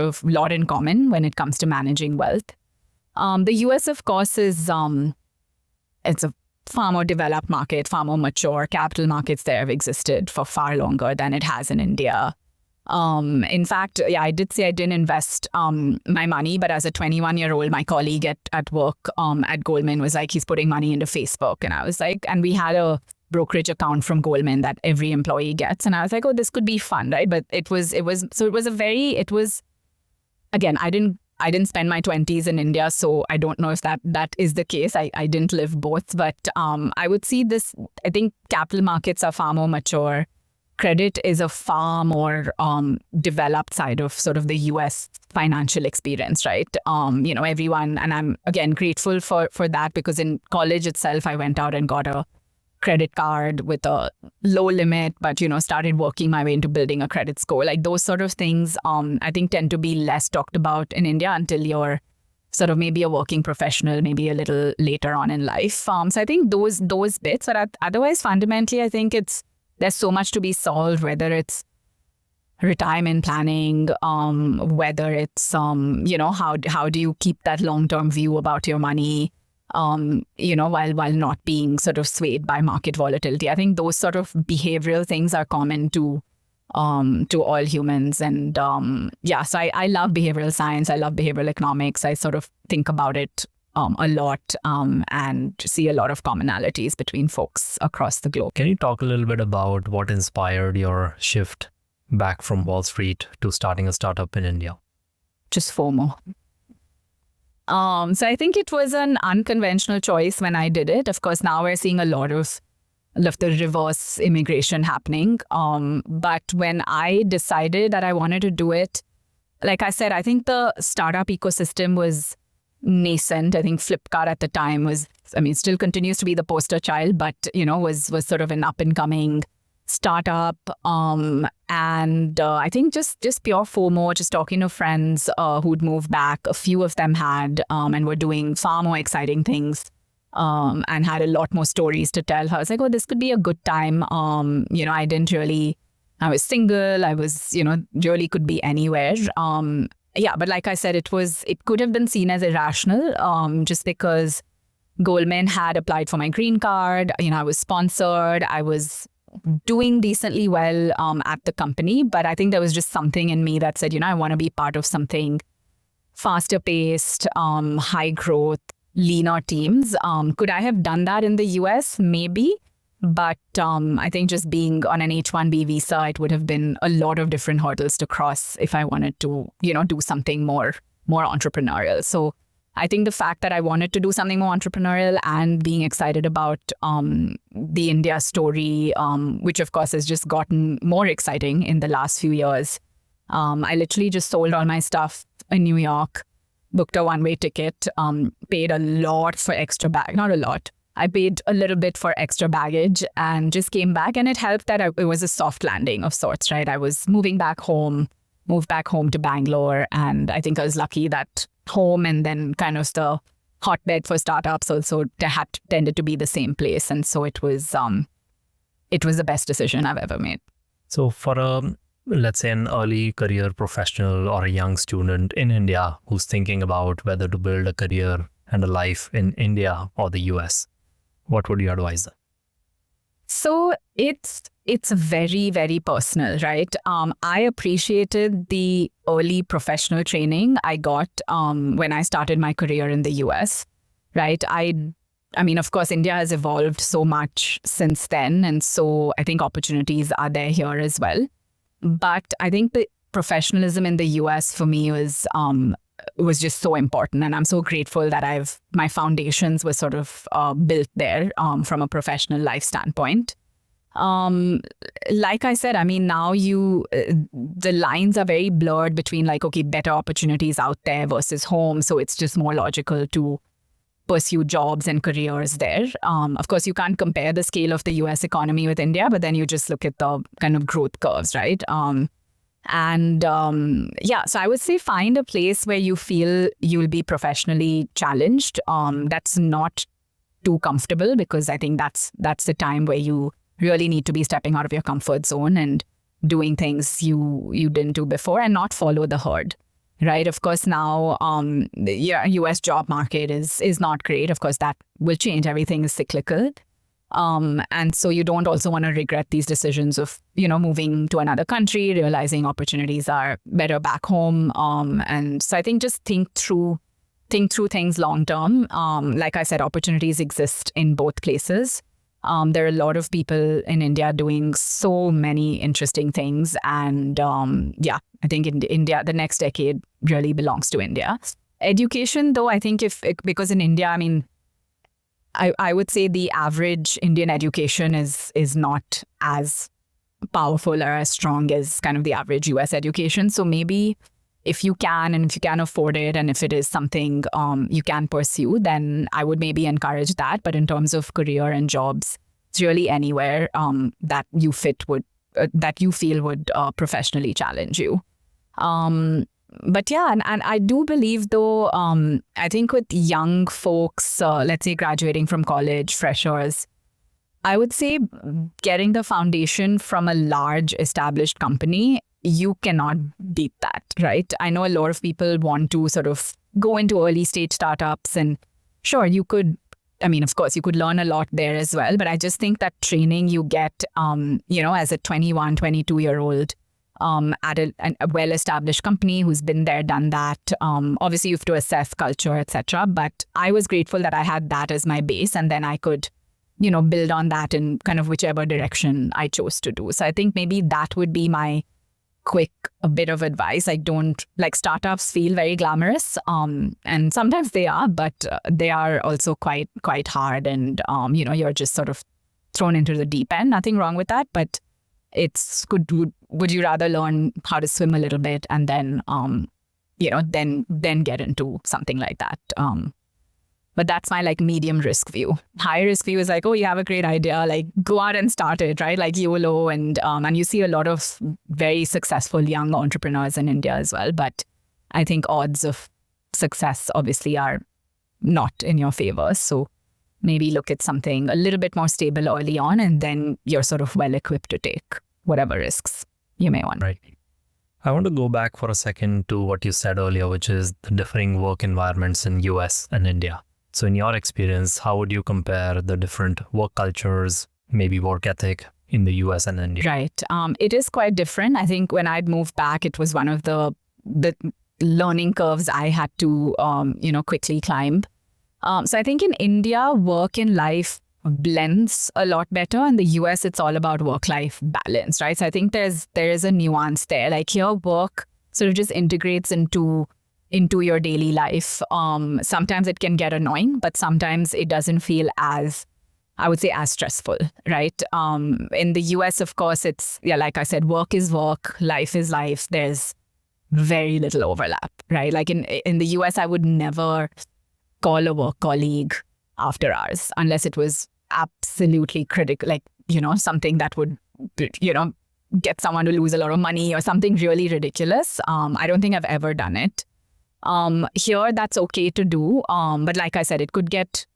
in common when it comes to managing wealth. The US, of course, is it's a far more developed market, far more mature. Capital markets there have existed for far longer than it has in India. In fact, I did say I didn't invest my money, but as a 21-year-old, my colleague at work at Goldman was like, he's putting money into Facebook. And I was like, and we had a brokerage account from Goldman that every employee gets. And I was like, oh, this could be fun, right? But it was again, I didn't spend my 20s in India, so I don't know if that is the case. I didn't live both, but I would see this. I think capital markets are far more mature. Credit is a far more developed side of sort of the US financial experience, right? Everyone, and I'm again grateful for that, because in college itself, I went out and got a credit card with a low limit, but started working my way into building a credit score. Like those sort of things, I think tend to be less talked about in India until you're sort of maybe a working professional, maybe a little later on in life. So I think those bits, but otherwise fundamentally, I think there's so much to be solved, whether it's retirement planning, whether it's how do you keep that long-term view about your money, while not being sort of swayed by market volatility. I think those sort of behavioral things are common to all humans. And so I love behavioral science. I love behavioral economics. I sort of think about it a lot and see a lot of commonalities between folks across the globe. Can you talk a little bit about what inspired your shift back from Wall Street to starting a startup in India? Just FOMO. So I think it was an unconventional choice when I did it. Of course, now we're seeing a lot of the reverse immigration happening. But when I decided that I wanted to do it, like I said, I think the startup ecosystem was nascent. I think Flipkart at the time still continues to be the poster child, but, was sort of an up and coming startup. And I think just pure FOMO, just talking to friends who'd moved back. A few of them had and were doing far more exciting things and had a lot more stories to tell. I was like, oh, this could be a good time. I was single. I was, really could be anywhere. But like I said, it could have been seen as irrational just because Goldman had applied for my green card. I was sponsored. I was doing decently well at the company. But I think there was just something in me that said, I want to be part of something faster paced, high growth, leaner teams. Could I have done that in the US? Maybe. But I think just being on an H-1B visa, it would have been a lot of different hurdles to cross if I wanted to, do something more entrepreneurial. So I think the fact that I wanted to do something more entrepreneurial and being excited about the India story, which of course has just gotten more exciting in the last few years. I literally just sold all my stuff in New York, booked a one-way ticket, paid a lot for extra bag, not a lot. I paid a little bit for extra baggage and just came back, and it helped that it was a soft landing of sorts, right? I was moved back home to Bangalore, and I think I was lucky that home and then kind of the hotbed for startups also tended to be the same place, and so it was the best decision I've ever made. So for let's say an early career professional or a young student in India who's thinking about whether to build a career and a life in India or the US, what would you advise them? So it's very, very personal, right? I appreciated the early professional training I got when I started my career in the US, right? I mean, of course, India has evolved so much since then. And so I think opportunities are there here as well. But I think the professionalism in the US for me was just so important. And I'm so grateful that my foundations were sort of built there from a professional life standpoint. Like I said, I mean, now the lines are very blurred between like, okay, better opportunities out there versus home. So it's just more logical to pursue jobs and careers there. Of course, you can't compare the scale of the US economy with India, but then you just look at the kind of growth curves, right? So I would say find a place where you feel you'll be professionally challenged. That's not too comfortable, because I think that's the time where you really need to be stepping out of your comfort zone and doing things you didn't do before and not follow the herd, right? Of course, now the US job market is not great. Of course, that will change. Everything is cyclical. And so you don't also want to regret these decisions of, moving to another country, realizing opportunities are better back home. And so I think just think through things long term. Like I said, opportunities exist in both places. There are a lot of people in India doing so many interesting things. And I think in India, the next decade really belongs to India. Education, though, I think because in India, I mean, I would say the average Indian education is not as powerful or as strong as kind of the average US education. So maybe if you can afford it, and if it is something you can pursue, then I would maybe encourage that. But in terms of career and jobs, it's really anywhere that you feel would professionally challenge you. But yeah, and I do believe, though, I think with young folks, let's say graduating from college, freshers, I would say getting the foundation from a large established company, you cannot beat that, right? I know a lot of people want to sort of go into early stage startups, and sure, of course, you could learn a lot there as well. But I just think that training you get, as a 21, 22-year-old, at a well-established company who's been there, done that. Obviously, you have to assess culture, etc. But I was grateful that I had that as my base, and then I could, build on that in kind of whichever direction I chose to do. So I think maybe that would be my quick bit of advice. I don't like startups feel very glamorous, and sometimes they are, but they are also quite hard, and you're just sort of thrown into the deep end. Nothing wrong with that, but it's good. Would you rather learn how to swim a little bit and then then get into something like that? But that's my like medium risk view. High risk view is like, oh, you have a great idea, like go out and start it, right? Like YOLO, and you see a lot of very successful young entrepreneurs in India as well. But I think odds of success obviously are not in your favor. So maybe look at something a little bit more stable early on, and then you're sort of well equipped to take whatever risks you may want. Right. I want to go back for a second to what you said earlier, which is the differing work environments in US and India. So in your experience, how would you compare the different work cultures, maybe work ethic in the US and India? Right. It is quite different. I think when I'd moved back, it was one of the learning curves I had to, quickly climb. So I think in India, work and life blends a lot better. In the US, it's all about work-life balance, right? So I think there is a nuance there. Like here, work sort of just integrates into your daily life. Sometimes it can get annoying, but sometimes it doesn't feel as, I would say, as stressful, right? In the US, of course, it's, like I said, work is work, life is life. There's very little overlap, right? Like in the US, I would never call a work colleague after hours unless it was absolutely critical, like, something that would, get someone to lose a lot of money or something really ridiculous. I don't think I've ever done it. Here, that's okay to do. But like I said, it could get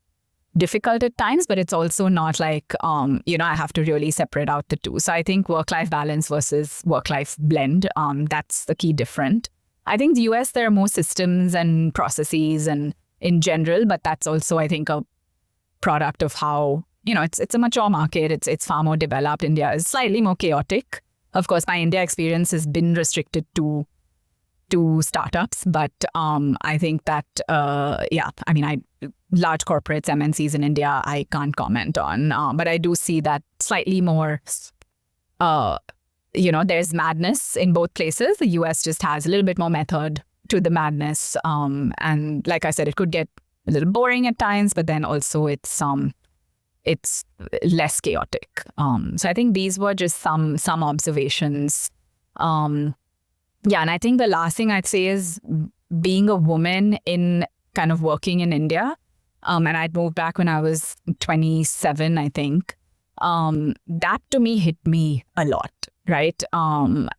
difficult at times, but it's also not like, I have to really separate out the two. So I think work-life balance versus work-life blend, that's the key difference. I think the US, there are more systems and processes and in general, but that's also, I think, a product of how, it's a mature market. It's far more developed. India is slightly more chaotic. Of course, my India experience has been restricted to startups, but I think that, large corporates, MNCs in India, I can't comment on. But I do see that slightly more, there's madness in both places. The US just has a little bit more method to the madness. And like I said, it could get a little boring at times, but then also it's less chaotic. So I think these were just some observations. And I think the last thing I'd say is being a woman in kind of working in India. And I'd moved back when I was 27, I think. That to me hit me a lot, right? And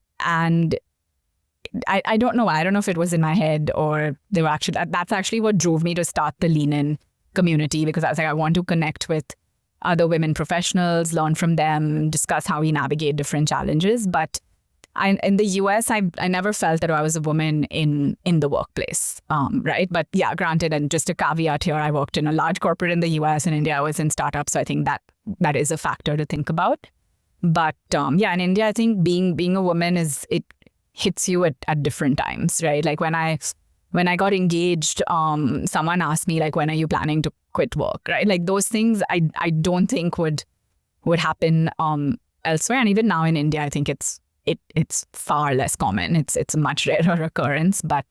I don't know. I don't know if it was in my head or they were actually, that's actually what drove me to start the Lean In community, because I was like, I want to connect with other women professionals, learn from them, discuss how we navigate different challenges. But in the US, I never felt that I was a woman in the workplace, right? But yeah, granted, and just a caveat here, I worked in a large corporate in the US. In India, I was in startups. So I think that is a factor to think about. But in India, I think being a woman it hits you at different times, right? Like when I got engaged, someone asked me, like, when are you planning to quit work, right? Like those things I don't think would happen elsewhere. And even now in India, I think it's far less common. It's a much rarer occurrence. But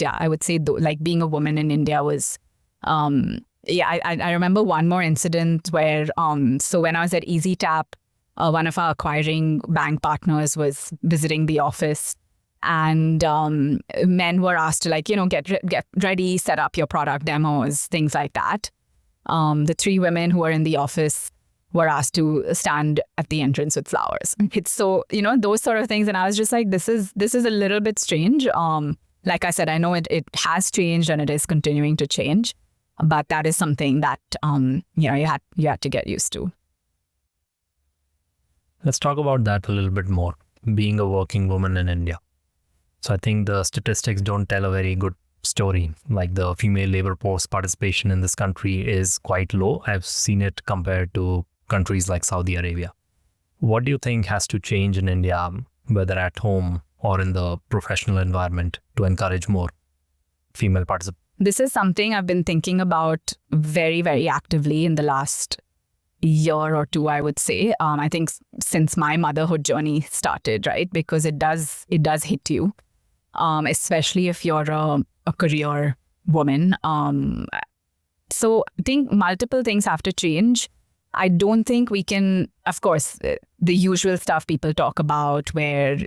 yeah, I would say like being a woman in India was, I remember one more incident where, so when I was at EasyTap, one of our acquiring bank partners was visiting the office, and men were asked to get ready, set up your product demos, things like that. The three women who were in the office were asked to stand at the entrance with flowers. It's so, those sort of things. And I was just like, this is a little bit strange. Like I said, I know it has changed and it is continuing to change, but that is something that, you had to get used to. Let's talk about that a little bit more, being a working woman in India. So I think the statistics don't tell a very good story. Like the female labor force participation in this country is quite low. I've seen it compared to countries like Saudi Arabia. What do you think has to change in India, whether at home or in the professional environment, to encourage more female participation? This is something I've been thinking about very, very actively in the last year or two, I would say. I think since my motherhood journey started, right? Because it does hit you, especially if you're a career woman. So I think multiple things have to change. I don't think we can, of course, the usual stuff people talk about where,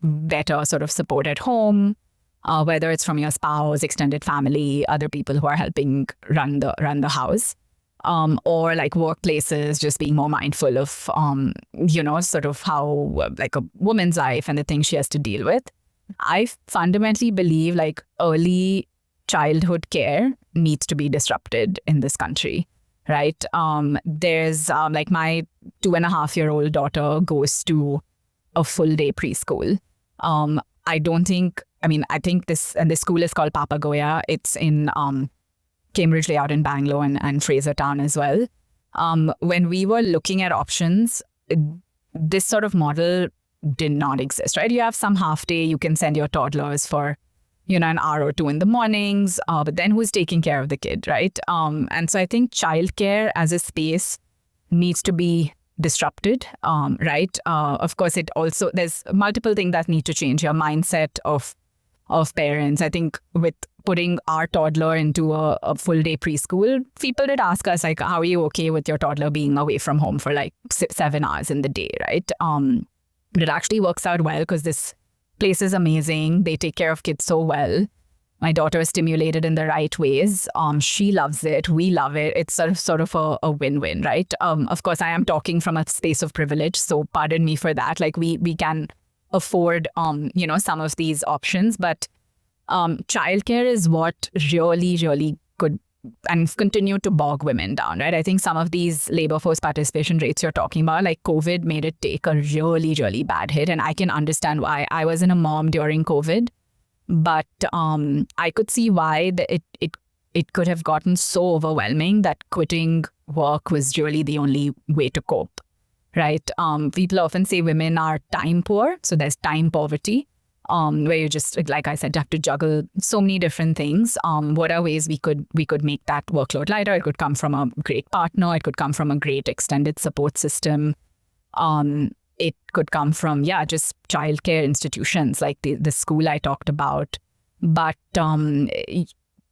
better sort of support at home, whether it's from your spouse, extended family, other people who are helping run the house, or like workplaces, just being more mindful of, sort of how like a woman's life and the things she has to deal with. I fundamentally believe like early childhood care needs to be disrupted in this country, right? There's like my 2.5-year-old daughter goes to a full day preschool. I think this school is called Papagoya. It's in Cambridge Layout in Bangalore and Frasertown as well. When we were looking at options, this sort of model did not exist, right? You have some half day, you can send your toddlers for, an hour or two in the mornings, but then who's taking care of the kid, right? And so I think childcare as a space needs to be disrupted, right? Of course, there's multiple things that need to change. Your mindset of parents. I think with putting our toddler into a full day preschool, people did ask us like, how are you okay with your toddler being away from home for like 7 hours in the day, right? But it actually works out well because this place is amazing. They take care of kids so well. My daughter is stimulated in the right ways. She loves it. We love it. It's sort of a win-win, right? Of course, I am talking from a space of privilege, so pardon me for that. Like we can afford, some of these options, but childcare is what really, really could and continue to bog women down, right? I think some of these labor force participation rates you're talking about, like COVID made it take a really, really bad hit. And I can understand why. I wasn't a mom during COVID, but I could see why it could have gotten so overwhelming that quitting work was really the only way to cope, right? People often say women are time poor. So there's time poverty. Where you just, like I said, have to juggle so many different things. What are ways we could make that workload lighter? It could come from a great partner. It could come from a great extended support system. It could come from, just childcare institutions like the school I talked about. But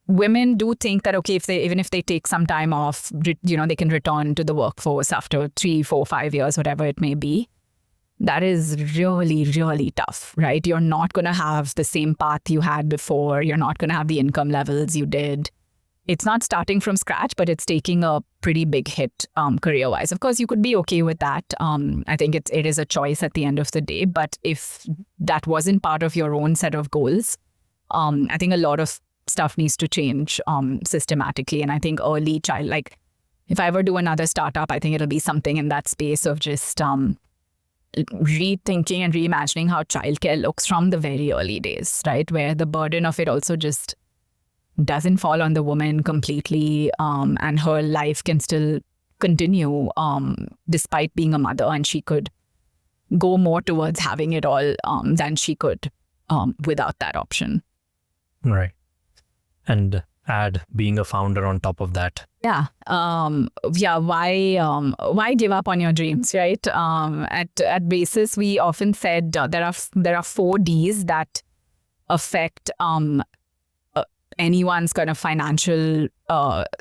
women do think that, okay, even if they take some time off, they can return to the workforce after 3, 4, 5 years, whatever it may be. That is really, really tough, right? You're not going to have the same path you had before. You're not going to have the income levels you did. It's not starting from scratch, but it's taking a pretty big hit career-wise. Of course, you could be okay with that. I think it is a choice at the end of the day. But if that wasn't part of your own set of goals, I think a lot of stuff needs to change systematically. And I think early child, like if I ever do another startup, I think it'll be something in that space of just rethinking and reimagining how childcare looks from the very early days, right? Where the burden of it also just doesn't fall on the woman completely, and her life can still continue despite being a mother, and she could go more towards having it all than she could without that option. Right. And add being a founder on top of that. Yeah. Why give up on your dreams, right? At Basis, we often said there are 4 Ds that affect anyone's kind of financial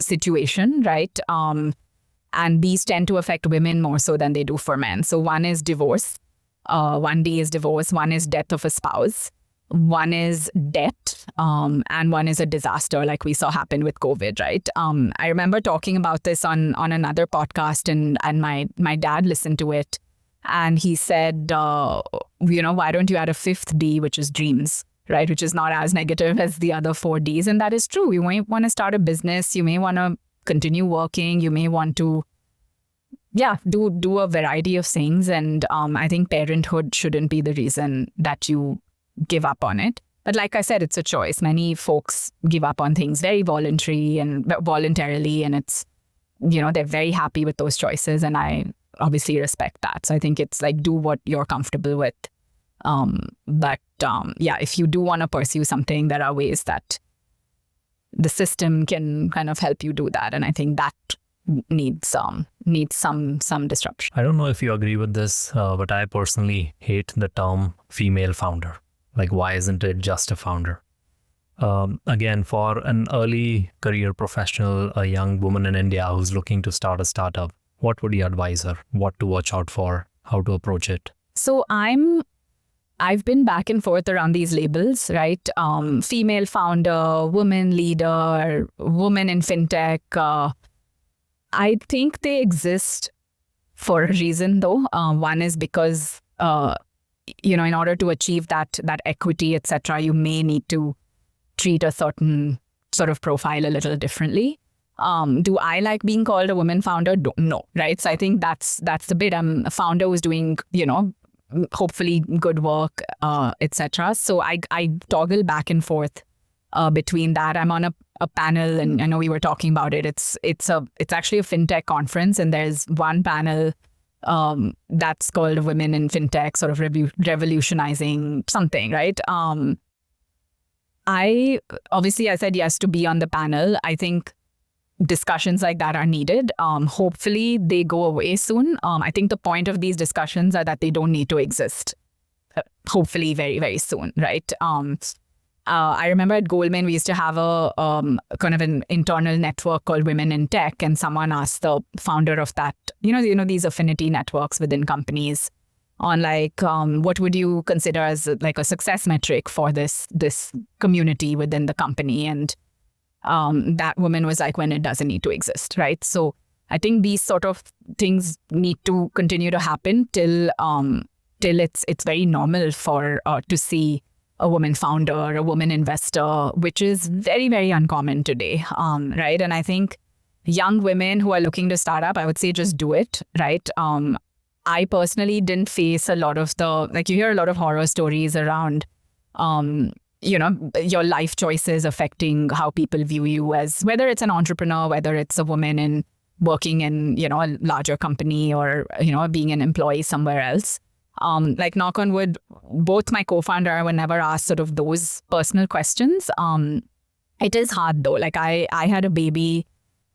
situation, right? And these tend to affect women more so than they do for men. So one is divorce. 1 D is divorce. 1 is death of a spouse. 1 is debt, and 1 is a disaster like we saw happen with COVID, right? I remember talking about this on another podcast, and my dad listened to it, and he said, why don't you add a 5th D, which is dreams, right? Which is not as negative as the other 4 Ds. And that is true. You may want to start a business. You may want to continue working. You may want to, do a variety of things. And I think parenthood shouldn't be the reason that you give up on it. But like I said, it's a choice. Many folks give up on things very voluntarily, and it's, they're very happy with those choices. And I obviously respect that. So I think it's like, do what you're comfortable with. But if you do want to pursue something, there are ways that the system can kind of help you do that. And I think that needs some disruption. I don't know if you agree with this, but I personally hate the term female founder. Like, why isn't it just a founder? Again, for an early career professional, a young woman in India who's looking to start a startup, what would you advise her? What to watch out for? How to approach it? So I'm I've been back and forth around these labels, right? Female founder, woman leader, woman in fintech. I think they exist for a reason, though. One is because, in order to achieve that equity, etc., you may need to treat a certain sort of profile a little differently. Do I like being called a woman founder? No, right? So I think that's the bit. I'm a founder who's doing, hopefully good work, etc. So I toggle back and forth between that. I'm on a panel, and I know we were talking about it. It's actually a fintech conference, and there's one panel that's called Women in Fintech, sort of revolutionizing something, right? I said yes to be on the panel. I think discussions like that are needed. Hopefully they go away soon. I think the point of these discussions are that they don't need to exist. Hopefully very, very soon, right? I remember at Goldman, we used to have a kind of an internal network called Women in Tech, and someone asked the founder of that, these affinity networks within companies on what would you consider as like a success metric for this community within the company? And that woman was like, when it doesn't need to exist, right? So I think these sort of things need to continue to happen till it's very normal for to see a woman founder, a woman investor, which is very, very uncommon today, right? And I think young women who are looking to start up, I would say just do it, right? I personally didn't face a lot of you hear a lot of horror stories around, your life choices affecting how people view you as, whether it's an entrepreneur, whether it's a woman in working in, a larger company or, being an employee somewhere else. Knock on wood, both my co-founder were never asked sort of those personal questions. It is hard though. I had a baby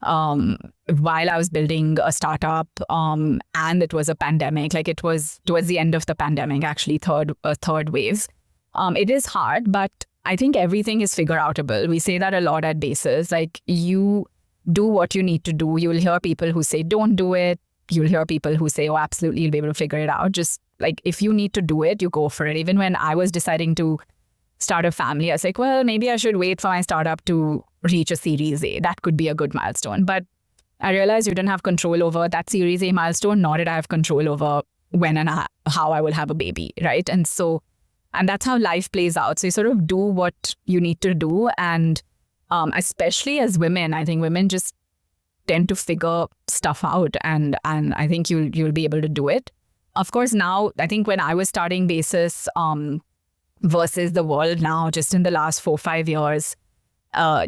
while I was building a startup, and it was a pandemic. It was towards the end of the pandemic, actually, third wave. It is hard, but I think everything is figure outable. We say that a lot at Basis. You do what you need to do. You'll hear people who say, don't do it. You'll hear people who say, oh, absolutely, you'll be able to figure it out. Just if you need to do it, you go for it. Even when I was deciding to start a family, I was like, well, maybe I should wait for my startup to reach a Series A. That could be a good milestone. But I realized you didn't have control over that Series A milestone, nor did I have control over when and how I will have a baby, right? And that's how life plays out. So you sort of do what you need to do. And especially as women, I think women just tend to figure stuff out. And I think you'll be able to do it. Of course, now, I think when I was starting Basis versus the world now, just in the last 4-5 years,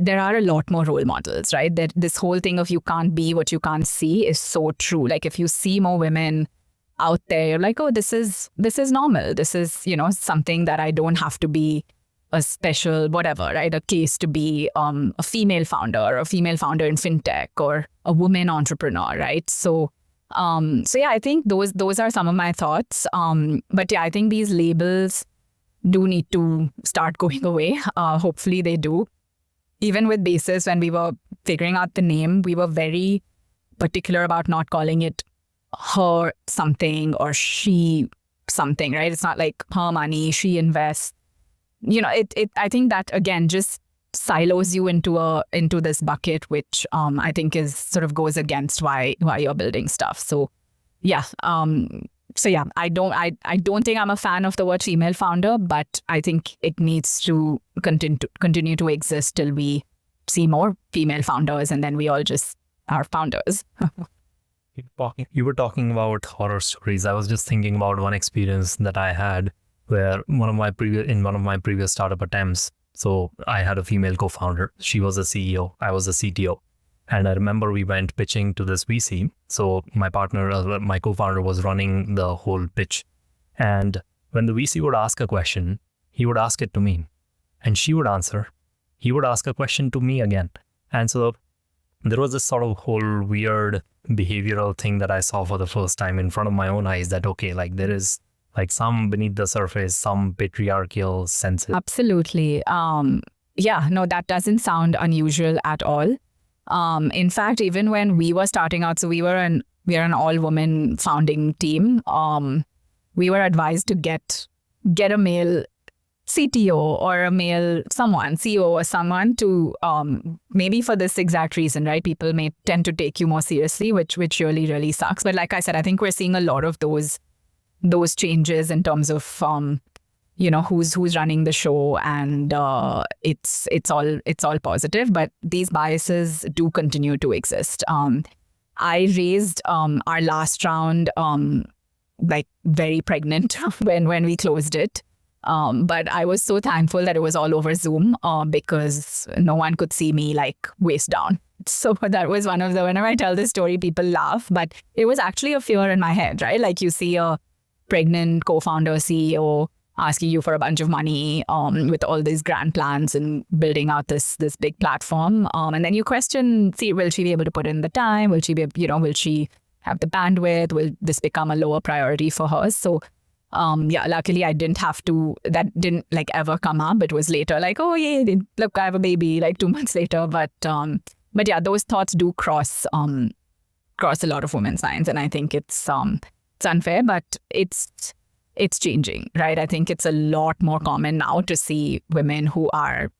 there are a lot more role models, right? That this whole thing of you can't be what you can't see is so true. If you see more women out there, you're like, oh, this is normal. This is, something that I don't have to be a special whatever, right? A case to be a female founder or a female founder in fintech or a woman entrepreneur, right? So yeah, I think those are some of my thoughts. But yeah, I think these labels do need to start going away. Hopefully they do. Even with Basis, when we were figuring out the name, we were very particular about not calling it her something or she something, right? It's not like her money, she invests. I think that again just silos you into this bucket, which I think is sort of goes against why you're building stuff. So yeah. I don't think I'm a fan of the word female founder, but I think it needs to continue to exist till we see more female founders, and then we all just are founders. You were talking about horror stories. I was just thinking about one experience that I had where in one of my previous startup attempts. So I had a female co-founder. She was a CEO. I was a CTO. And I remember we went pitching to this VC. So my partner, my co-founder, was running the whole pitch. And when the VC would ask a question, he would ask it to me. And she would answer. He would ask a question to me again. And so there was this sort of whole weird behavioral thing that I saw for the first time in front of my own eyes, that, okay, there is some beneath the surface, some patriarchal senses. Absolutely. Yeah, no, that doesn't sound unusual at all. In fact, even when we were starting out, so we are an all-woman founding team. We were advised to get get a male CTO or a male someone, CEO or someone to maybe for this exact reason, right? People may tend to take you more seriously, which really, really sucks. But like I said, I think we're seeing a lot of those changes in terms of who's running the show, and it's all positive. But these biases do continue to exist. I raised our last round like very pregnant when we closed it. But I was so thankful that it was all over Zoom because no one could see me like waist down. So that was one of whenever I tell this story, people laugh, but it was actually a fear in my head, right? Like you see a pregnant co-founder, CEO asking you for a bunch of money with all these grand plans and building out this big platform. And then you question, will she be able to put in the time? Will she will she have the bandwidth? Will this become a lower priority for her? So luckily I didn't have to, that didn't like ever come up. It was later like, oh yeah, look, I have a baby like 2 months later. But yeah, those thoughts do cross a lot of women's minds. And I think it's unfair, but it's changing, right? I think it's a lot more common now to see women who are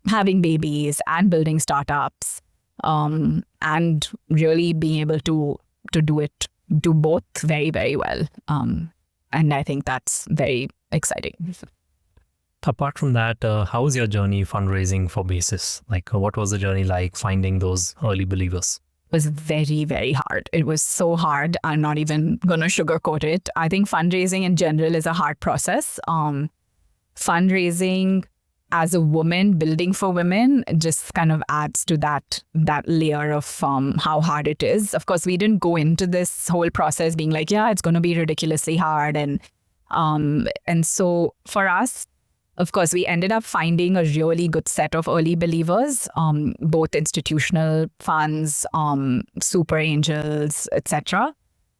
having babies and building startups and really being able to do both very, very well. And I think that's very exciting. Apart from that, how was your journey fundraising for Basis? Like, what was the journey like finding those early believers? It was very, very hard. It was so hard. I'm not even going to sugarcoat it. I think fundraising in general is a hard process. Fundraising as a woman, building for women, just kind of adds to that layer of how hard it is. Of course, we didn't go into this whole process being like, yeah, it's going to be ridiculously hard. And so for us, of course, we ended up finding a really good set of early believers, both institutional funds, super angels, etc.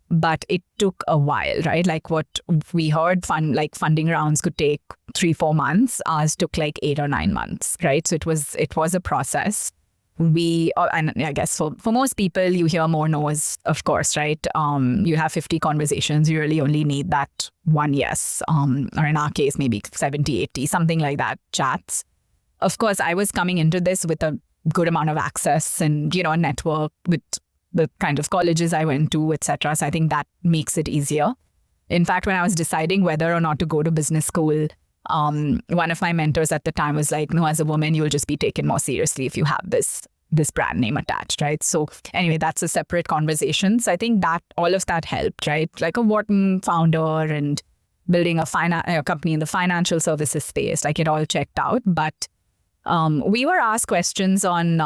But it took a while, right? Like what we heard, funding rounds could take 3-4 months. Ours took like 8 or 9 months, right? So it was a process. And I guess for most people, you hear more no's, of course, right? You have 50 conversations, you really only need that one yes, or in our case, maybe 70, 80, something like that, chats. Of course, I was coming into this with a good amount of access and, a network with the kind of colleges I went to, etc. So I think that makes it easier. In fact, when I was deciding whether or not to go to business school, one of my mentors at the time was like, no, as a woman, you'll just be taken more seriously if you have this brand name attached, right? So anyway, that's a separate conversation. So I think that all of that helped, right? Like a Wharton founder and building a company in the financial services space, like it all checked out. But we were asked questions on,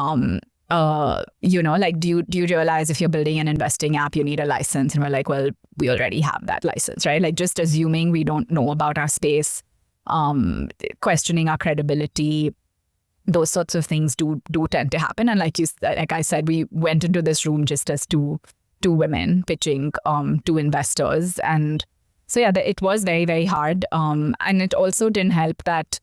like, do you realize if you're building an investing app, you need a license? And we're like, well, we already have that license, right? Like just assuming we don't know about our space, questioning our credibility, those sorts of things do tend to happen. And like I said, we went into this room just as two women pitching to investors. And so yeah, it was very, very hard. And it also didn't help that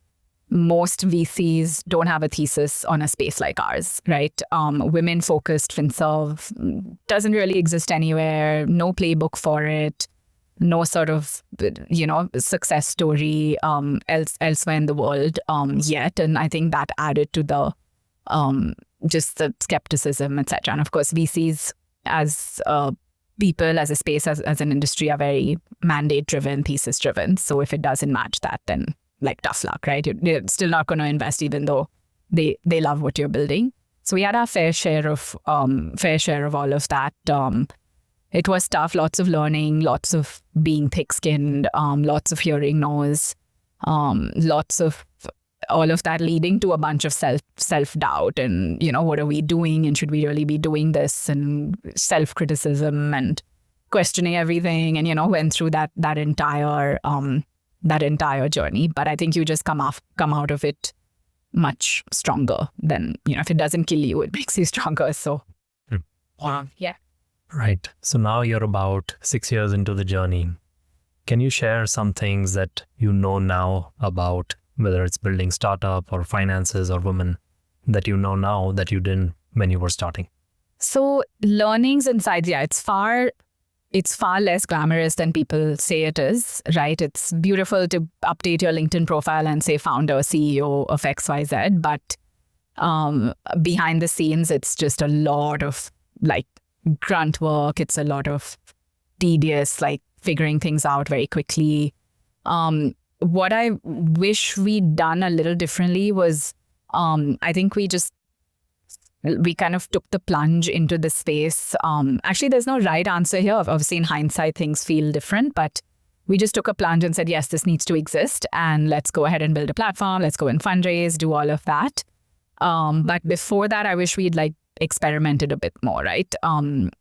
most VCs don't have a thesis on a space like ours, right? Women-focused FinServe doesn't really exist anywhere, no playbook for it, no sort of, success story elsewhere in the world yet. And I think that added to the just the skepticism, etc. And of course, VCs as people, as a space, as an industry are very mandate-driven, thesis-driven. So if it doesn't match that, then like tough luck, right? You're still not going to invest even though they love what you're building. So we had our fair share of all of that. It was tough, lots of learning, lots of being thick-skinned, lots of hearing no's, lots of all of that leading to a bunch of self-doubt and, what are we doing and should we really be doing this, and self-criticism and questioning everything, and, went through that entire journey. But I think you just come out of it much stronger than, if it doesn't kill you, it makes you stronger. So, yeah. Right. So now you're about 6 years into the journey. Can you share some things that you know now about whether it's building startup or finances or women that you know now that you didn't when you were starting? So learnings, insights, yeah, it's far it's far less glamorous than people say it is, right? It's beautiful to update your LinkedIn profile and say founder, CEO of XYZ, but behind the scenes, it's just a lot of like grunt work. It's a lot of tedious, like figuring things out very quickly. What I wish we'd done a little differently was, I think we kind of took the plunge into the space. Actually, there's no right answer here. Obviously, in hindsight, things feel different, but we just took a plunge and said, yes, this needs to exist, and let's go ahead and build a platform. Let's go and fundraise, do all of that. But before that, I wish we'd like experimented a bit more, right? And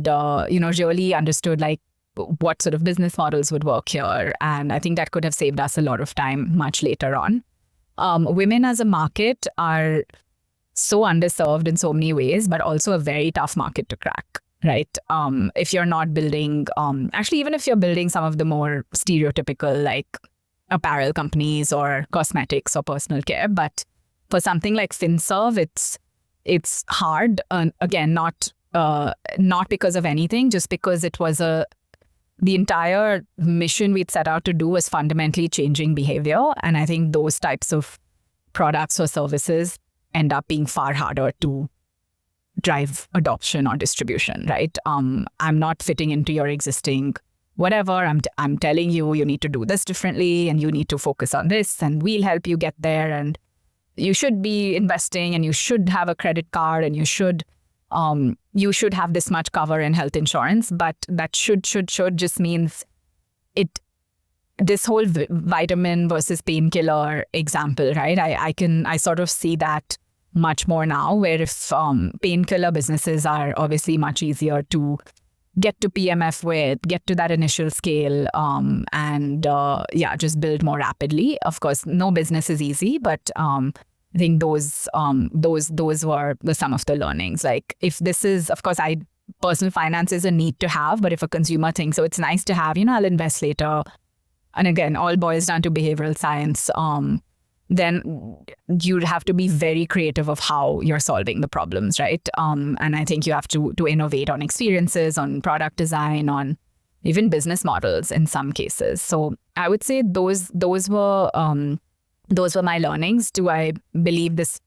really understood like what sort of business models would work here. And I think that could have saved us a lot of time much later on. Women as a market are so underserved in so many ways, but also a very tough market to crack, right? If you're not building, actually, even if you're building some of the more stereotypical like apparel companies or cosmetics or personal care, but for something like FinServe, it's hard. Again, not because of anything, just because it was the entire mission we'd set out to do was fundamentally changing behavior. And I think those types of products or services end up being far harder to drive adoption or distribution, right? I'm not fitting into your existing whatever. I'm telling you, you need to do this differently and you need to focus on this and we'll help you get there. And you should be investing and you should have a credit card and you should have this much cover in health insurance. But that should just means this whole vitamin versus painkiller example, right? I sort of see that much more now, where if painkiller businesses are obviously much easier to get to PMF with, get to that initial scale, and just build more rapidly. Of course, no business is easy, but I think those were some of the learnings. Like if this is, of course, personal finance is a need to have, but if a consumer thinks, so it's nice to have, I'll invest later. And again, all boils down to behavioral science. Then you'd have to be very creative of how you're solving the problems, right? And I think you have to innovate on experiences, on product design, on even business models in some cases. So I would say those were my learnings. Do I believe this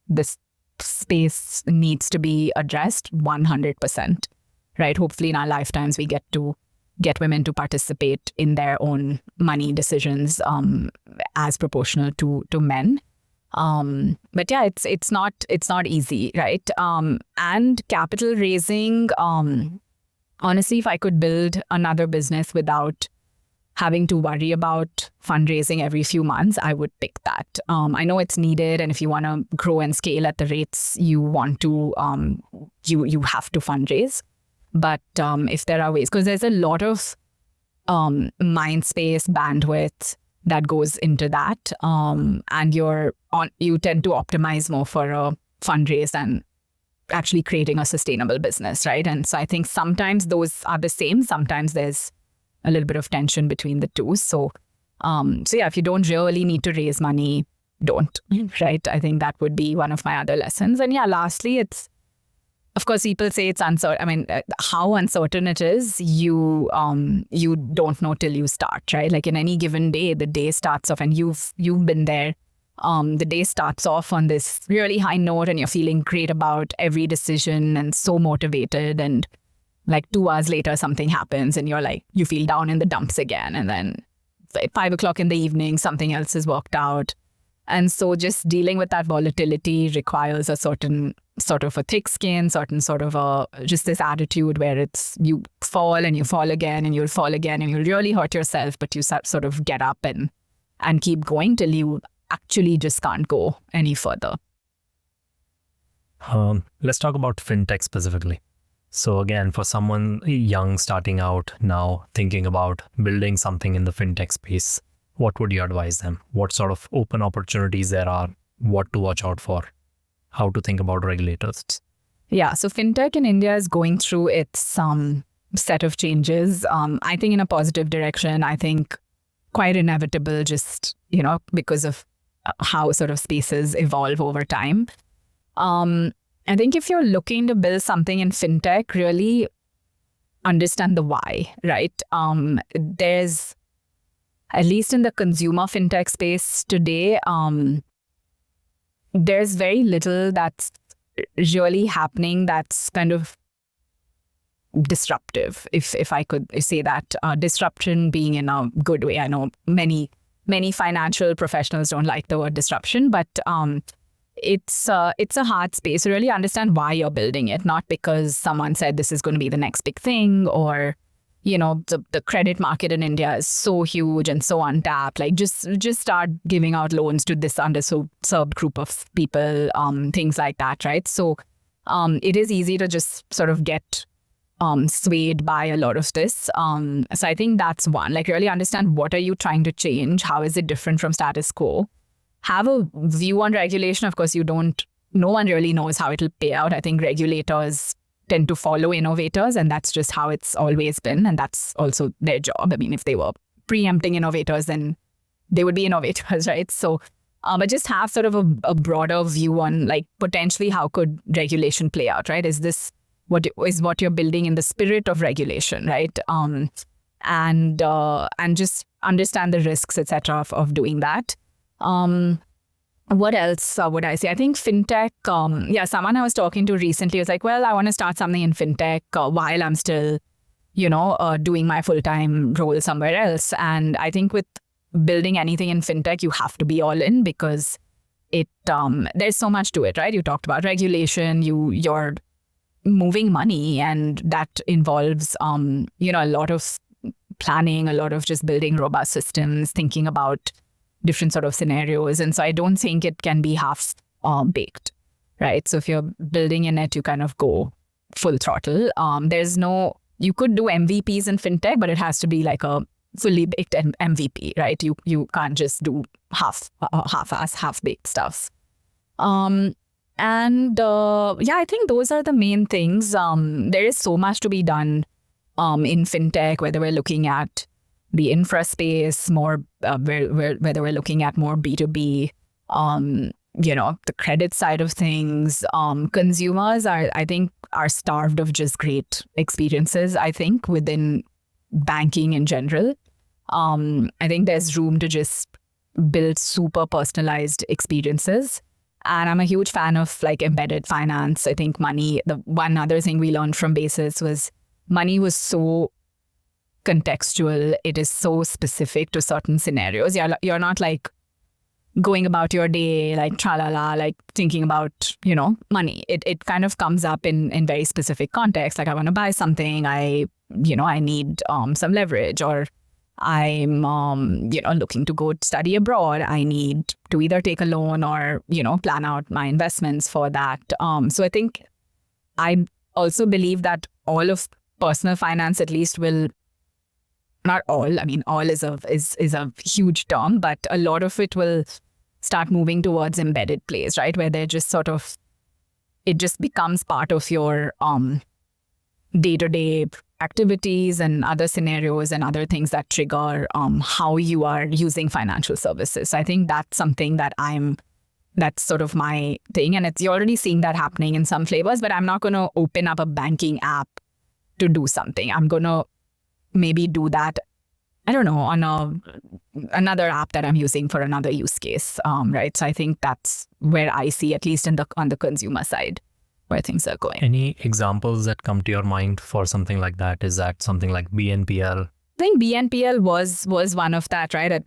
space needs to be addressed? 100%, right? Hopefully in our lifetimes we get women to participate in their own money decisions as proportional to men. But yeah, it's not easy, right? And capital raising, honestly, if I could build another business without having to worry about fundraising every few months, I would pick that. I know it's needed, and if you want to grow and scale at the rates you want to, you have to fundraise. But if there are ways, because there's a lot of mind space, bandwidth that goes into that, and you tend to optimize more for a fundraise than actually creating a sustainable business, right? And so I think sometimes those are the same. Sometimes there's a little bit of tension between the two. So yeah, if you don't really need to raise money, don't, right? I think that would be one of my other lessons. And yeah, lastly, it's, of course, people say it's uncertain. I mean, how uncertain it is, you don't know till you start, right? Like in any given day, the day starts off, and you've been there. The day starts off on this really high note, and you're feeling great about every decision and so motivated. And like 2 hours later, something happens, and you're like, you feel down in the dumps again. And then 5 o'clock in the evening, something else has worked out. And so just dealing with that volatility requires a certain sort of a thick skin, certain sort of just this attitude where it's you fall and you fall again and you'll fall again and you'll really hurt yourself, but you sort of get up and keep going till you actually just can't go any further. Let's talk about fintech specifically. So again, for someone young starting out now, thinking about building something in the fintech space, what would you advise them? What sort of open opportunities there are? What to watch out for? How to think about regulators? Yeah, so fintech in India is going through its set of changes. I think in a positive direction. I think quite inevitable, just because of how sort of spaces evolve over time. I think if you're looking to build something in fintech, really, understand the why, right? There's, at least in the consumer fintech space today, there's very little that's really happening that's kind of disruptive, if I could say that. Disruption being in a good way. I know many financial professionals don't like the word disruption, but it's a hard space to really understand why you're building it, not because someone said this is going to be the next big thing, or the credit market in India is so huge and so untapped. Like just start giving out loans to this underserved group of people, things like that, right? So it is easy to just sort of get swayed by a lot of this. So I think that's one, like really understand what are you trying to change? How is it different from status quo? Have a view on regulation. Of course, no one really knows how it'll pay out. I think regulators tend to follow innovators, and that's just how it's always been. And that's also their job. I mean, if they were preempting innovators, then they would be innovators, right? So, but just have sort of a broader view on like potentially how could regulation play out, right? Is this what you're building in the spirit of regulation, right? And just understand the risks, etc., of doing that. What else would I say? I think fintech. Someone I was talking to recently was like, well, I want to start something in fintech while I'm still, doing my full-time role somewhere else. And I think with building anything in fintech, you have to be all in because there's so much to it, right? You talked about regulation, you're moving money, and that involves a lot of planning, a lot of just building robust systems, thinking about different sort of scenarios. And so I don't think it can be half baked, right? So if you're building in it, you kind of go full throttle. You could do MVPs in fintech, but it has to be like a fully baked MVP, right? You can't just do half-ass, half-baked stuff. I think those are the main things. There is so much to be done in fintech, whether we're looking at the infra space, more whether we're looking at more B2B, the credit side of things. Consumers I think are starved of just great experiences, I think, within banking in general. I think there's room to just build super personalized experiences. And I'm a huge fan of like embedded finance. I think money, the one other thing we learned from Basis was money was so contextual. It is so specific to certain scenarios. You're not like going about your day like tra-la-la, like thinking about, money. It kind of comes up in very specific contexts. Like I want to buy something, I need some leverage, or I'm looking to go study abroad. I need to either take a loan or plan out my investments for that. So I think I also believe that all of personal finance at least will, not all, I mean all is a huge term, but a lot of it will start moving towards embedded plays, right? Where they're just sort of, it just becomes part of your day-to-day activities and other scenarios and other things that trigger how you are using financial services. So I think that's something that's sort of my thing. And you're already seeing that happening in some flavors, but I'm not going to open up a banking app to do something. I'm going to maybe do that, I don't know, on another app that I'm using for another use case, right? So I think that's where I see, at least on the consumer side, where things are going. Any examples that come to your mind for something like that? Is that something like BNPL? I think BNPL was one of that, right?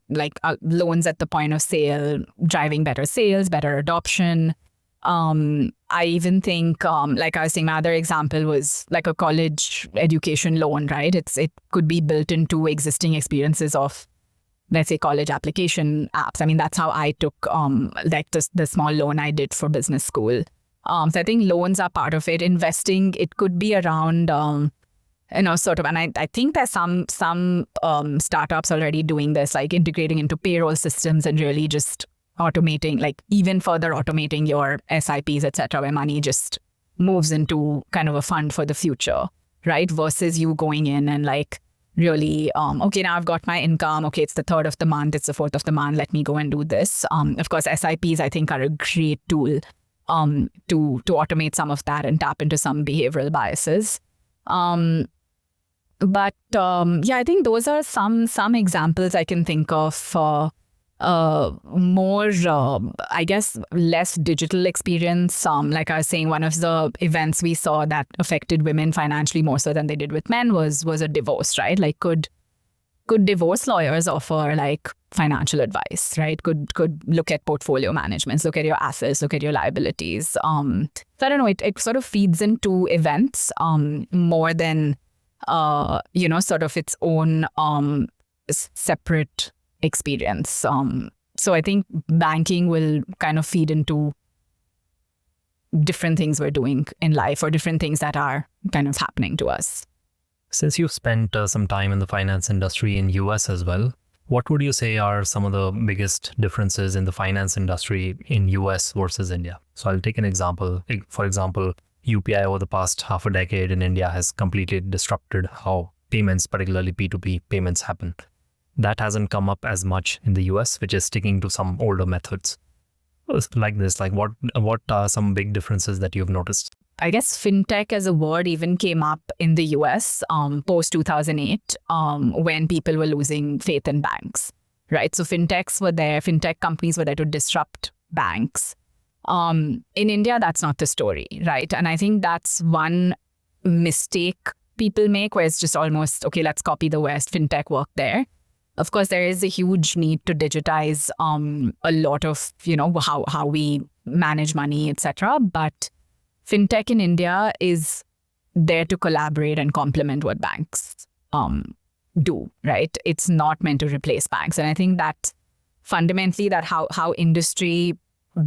Loans at the point of sale, driving better sales, better adoption. I even think, like I was saying, my other example was like a college education loan, right? It could be built into existing experiences of, let's say, college application apps. I mean, that's how I took like the small loan I did for business school. So I think loans are part of it. Investing, it could be around, sort of, and I think there's some startups already doing this, like integrating into payroll systems and really just automating, like even further automating your SIPs, etc., where money just moves into kind of a fund for the future, right? Versus you going in and like really, okay, now I've got my income. Okay, it's the 3rd of the month, it's the 4th of the month. Let me go and do this. Of course, SIPs, I think, are a great tool to automate some of that and tap into some behavioral biases. But yeah, I think those are some examples I can think of. More, I guess, less digital experience. Like I was saying, one of the events we saw that affected women financially more so than they did with men was a divorce, right? Like, could divorce lawyers offer like financial advice, right? Could look at portfolio management, look at your assets, look at your liabilities. So I don't know, it sort of feeds into events more than sort of its own separate experience. So I think banking will kind of feed into different things we're doing in life or different things that are kind of happening to us. Since you've spent some time in the finance industry in US as well, what would you say are some of the biggest differences in the finance industry in US versus India? So I'll take an example. For example, UPI over the past half a decade in India has completely disrupted how payments, particularly P2P payments, happen. That hasn't come up as much in the US, which is sticking to some older methods. Like this, like what are some big differences that you've noticed? I guess fintech as a word even came up in the US post 2008 when people were losing faith in banks, right? So fintech companies were there to disrupt banks. In India, that's not the story, right? And I think that's one mistake people make, where it's just almost, okay, let's copy the West, fintech worked there. Of course, there is a huge need to digitize a lot of, how we manage money, etc. But fintech in India is there to collaborate and complement what banks do, right? It's not meant to replace banks. And I think that fundamentally that how industry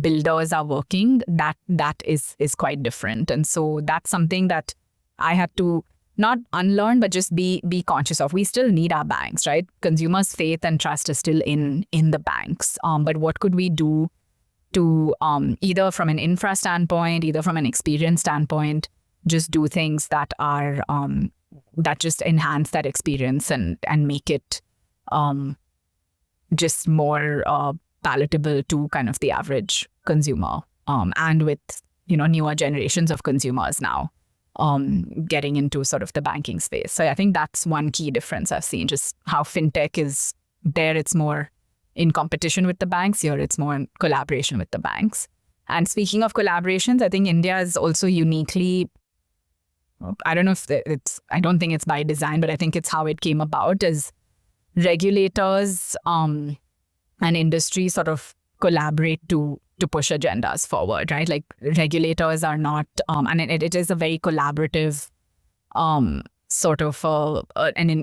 builders are working, that is quite different. And so that's something that I had to not unlearn, but just be conscious of. We still need our banks, right? Consumers' faith and trust is still in the banks. But what could we do to either from an infra standpoint, either from an experience standpoint, just do things that are that just enhance that experience and make it just more palatable to kind of the average consumer, and with newer generations of consumers now getting into sort of the banking space. So I think that's one key difference I've seen, just how fintech is there. It's more in competition with the banks. Here, it's more in collaboration with the banks. And speaking of collaborations, I think India is also uniquely, I don't know if I don't think it's by design, but I think it's how it came about, is regulators and industry sort of collaborate to push agendas forward, right? Like regulators are not, and it is a very collaborative sort of a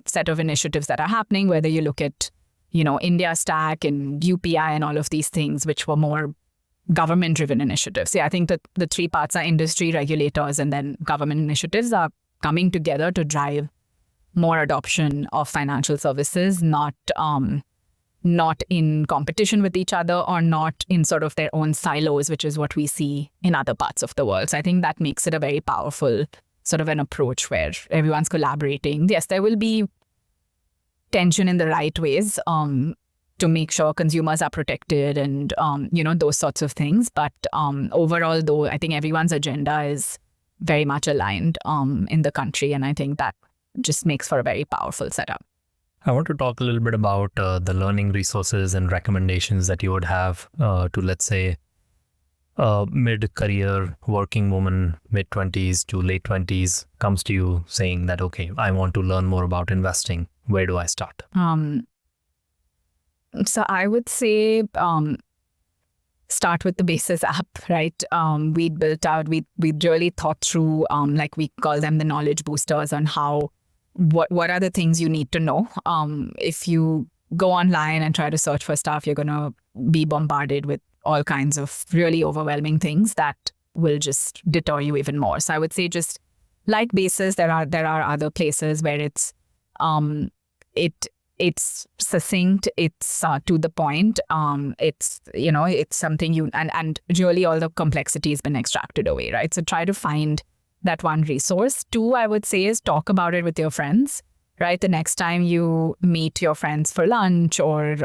set of initiatives that are happening, whether you look at, India Stack and UPI and all of these things, which were more government-driven initiatives. Yeah, I think that the three parts are industry, regulators, and then government initiatives are coming together to drive more adoption of financial services, not in competition with each other or not in sort of their own silos, which is what we see in other parts of the world. So I think that makes it a very powerful sort of an approach where everyone's collaborating. Yes, there will be tension in the right ways to make sure consumers are protected and, those sorts of things. But overall, though, I think everyone's agenda is very much aligned in the country. And I think that just makes for a very powerful setup. I want to talk a little bit about the learning resources and recommendations that you would have to, let's say, mid-career working woman, mid-20s to late 20s, comes to you saying that, okay, I want to learn more about investing. Where do I start? So I would say start with the Basis app, right? We really thought through, like we call them the knowledge boosters, on what are the things you need to know. If you go online and try to search for stuff, you're going to be bombarded with all kinds of really overwhelming things that will just deter you even more. So I would say just like Basis, there are other places where it's succinct, it's to the point, it's something and really all the complexity has been extracted away, right? So try to find that one resource. Two, I would say, is talk about it with your friends, right? The next time you meet your friends for lunch or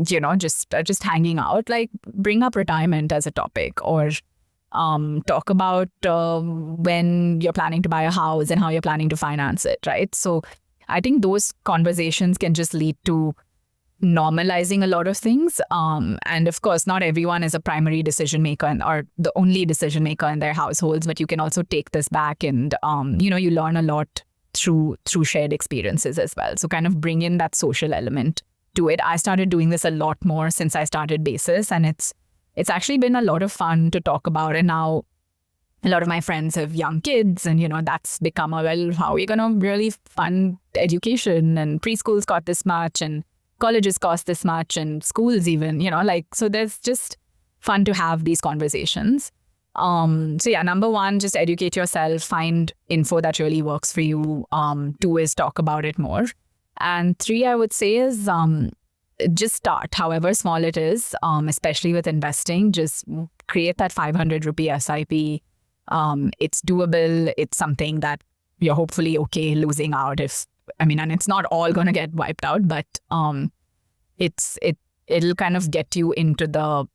just hanging out, like bring up retirement as a topic, or talk about when you're planning to buy a house and how you're planning to finance it, right? So I think those conversations can just lead to normalizing a lot of things. And of course, not everyone is a primary decision maker or the only decision maker in their households, but you can also take this back and, you learn a lot through shared experiences as well. So kind of bring in that social element to it. I started doing this a lot more since I started Basis, and it's actually been a lot of fun to talk about. And now a lot of my friends have young kids, and, that's become how are we going to really fund education? And preschools got this much, and colleges cost this much, and schools even, so there's just fun to have these conversations. So yeah, number one, just educate yourself, find info that really works for you. 2 is talk about it more. And 3, I would say, is just start, however small it is, especially with investing. Just create that 500 rupee SIP. It's doable. It's something that you're hopefully okay losing out and it's not all going to get wiped out, but it'll kind of get you into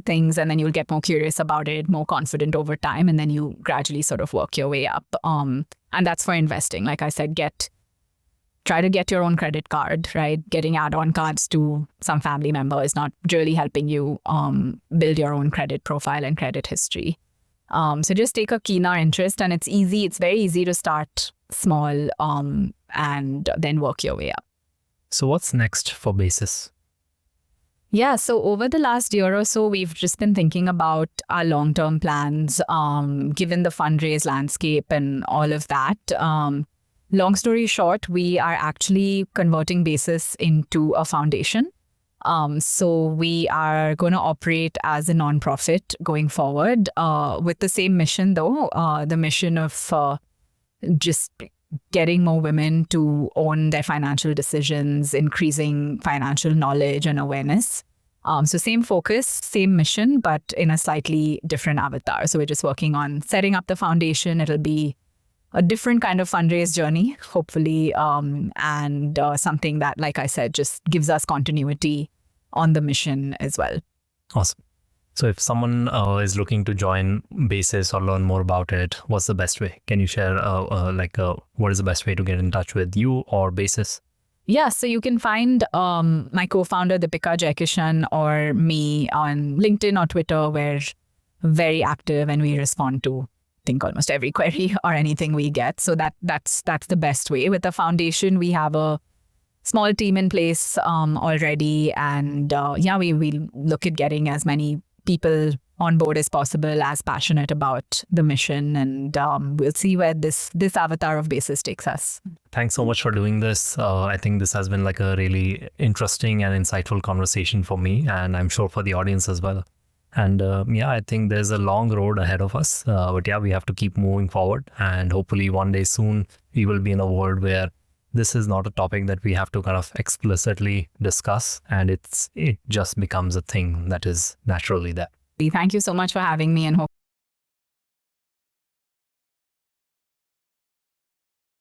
things, and then you'll get more curious about it, more confident over time, and then you gradually sort of work your way up. And that's for investing. Like I said, try to get your own credit card, right? Getting add-on cards to some family member is not really helping you build your own credit profile and credit history. So just take a keener interest, and it's easy. It's very easy to start small and then work your way up. So what's next for Basis? Yeah, so over the last year or so, we've just been thinking about our long-term plans, given the fundraise landscape and all of that. Long story short, we are actually converting Basis into a foundation. So we are going to operate as a nonprofit going forward with the same mission, though, the mission of just getting more women to own their financial decisions, increasing financial knowledge and awareness. So same focus, same mission, but in a slightly different avatar. So we're just working on setting up the foundation. It'll be a different kind of fundraise journey, hopefully, and something that, like I said, just gives us continuity on the mission as well. Awesome. So if someone is looking to join Basis or learn more about it, what's the best way? Can you share what is the best way to get in touch with you or Basis? Yeah, so you can find my co-founder, Deepika Jaikishan, or me on LinkedIn or Twitter. We're very active and we respond to, I think, almost every query or anything we get. So that's the best way. With the foundation, we have a small team in place already. And we look at getting as many people on board as possible, as passionate about the mission, and we'll see where this avatar of Basis takes us. Thanks so much for doing this. I think this has been like a really interesting and insightful conversation for me, and I'm sure for the audience as well. And I think there's a long road ahead of us, but we have to keep moving forward, and hopefully one day soon we will be in a world where this is not a topic that we have to kind of explicitly discuss, and it just becomes a thing that is naturally there. Thank you so much for having me, and hope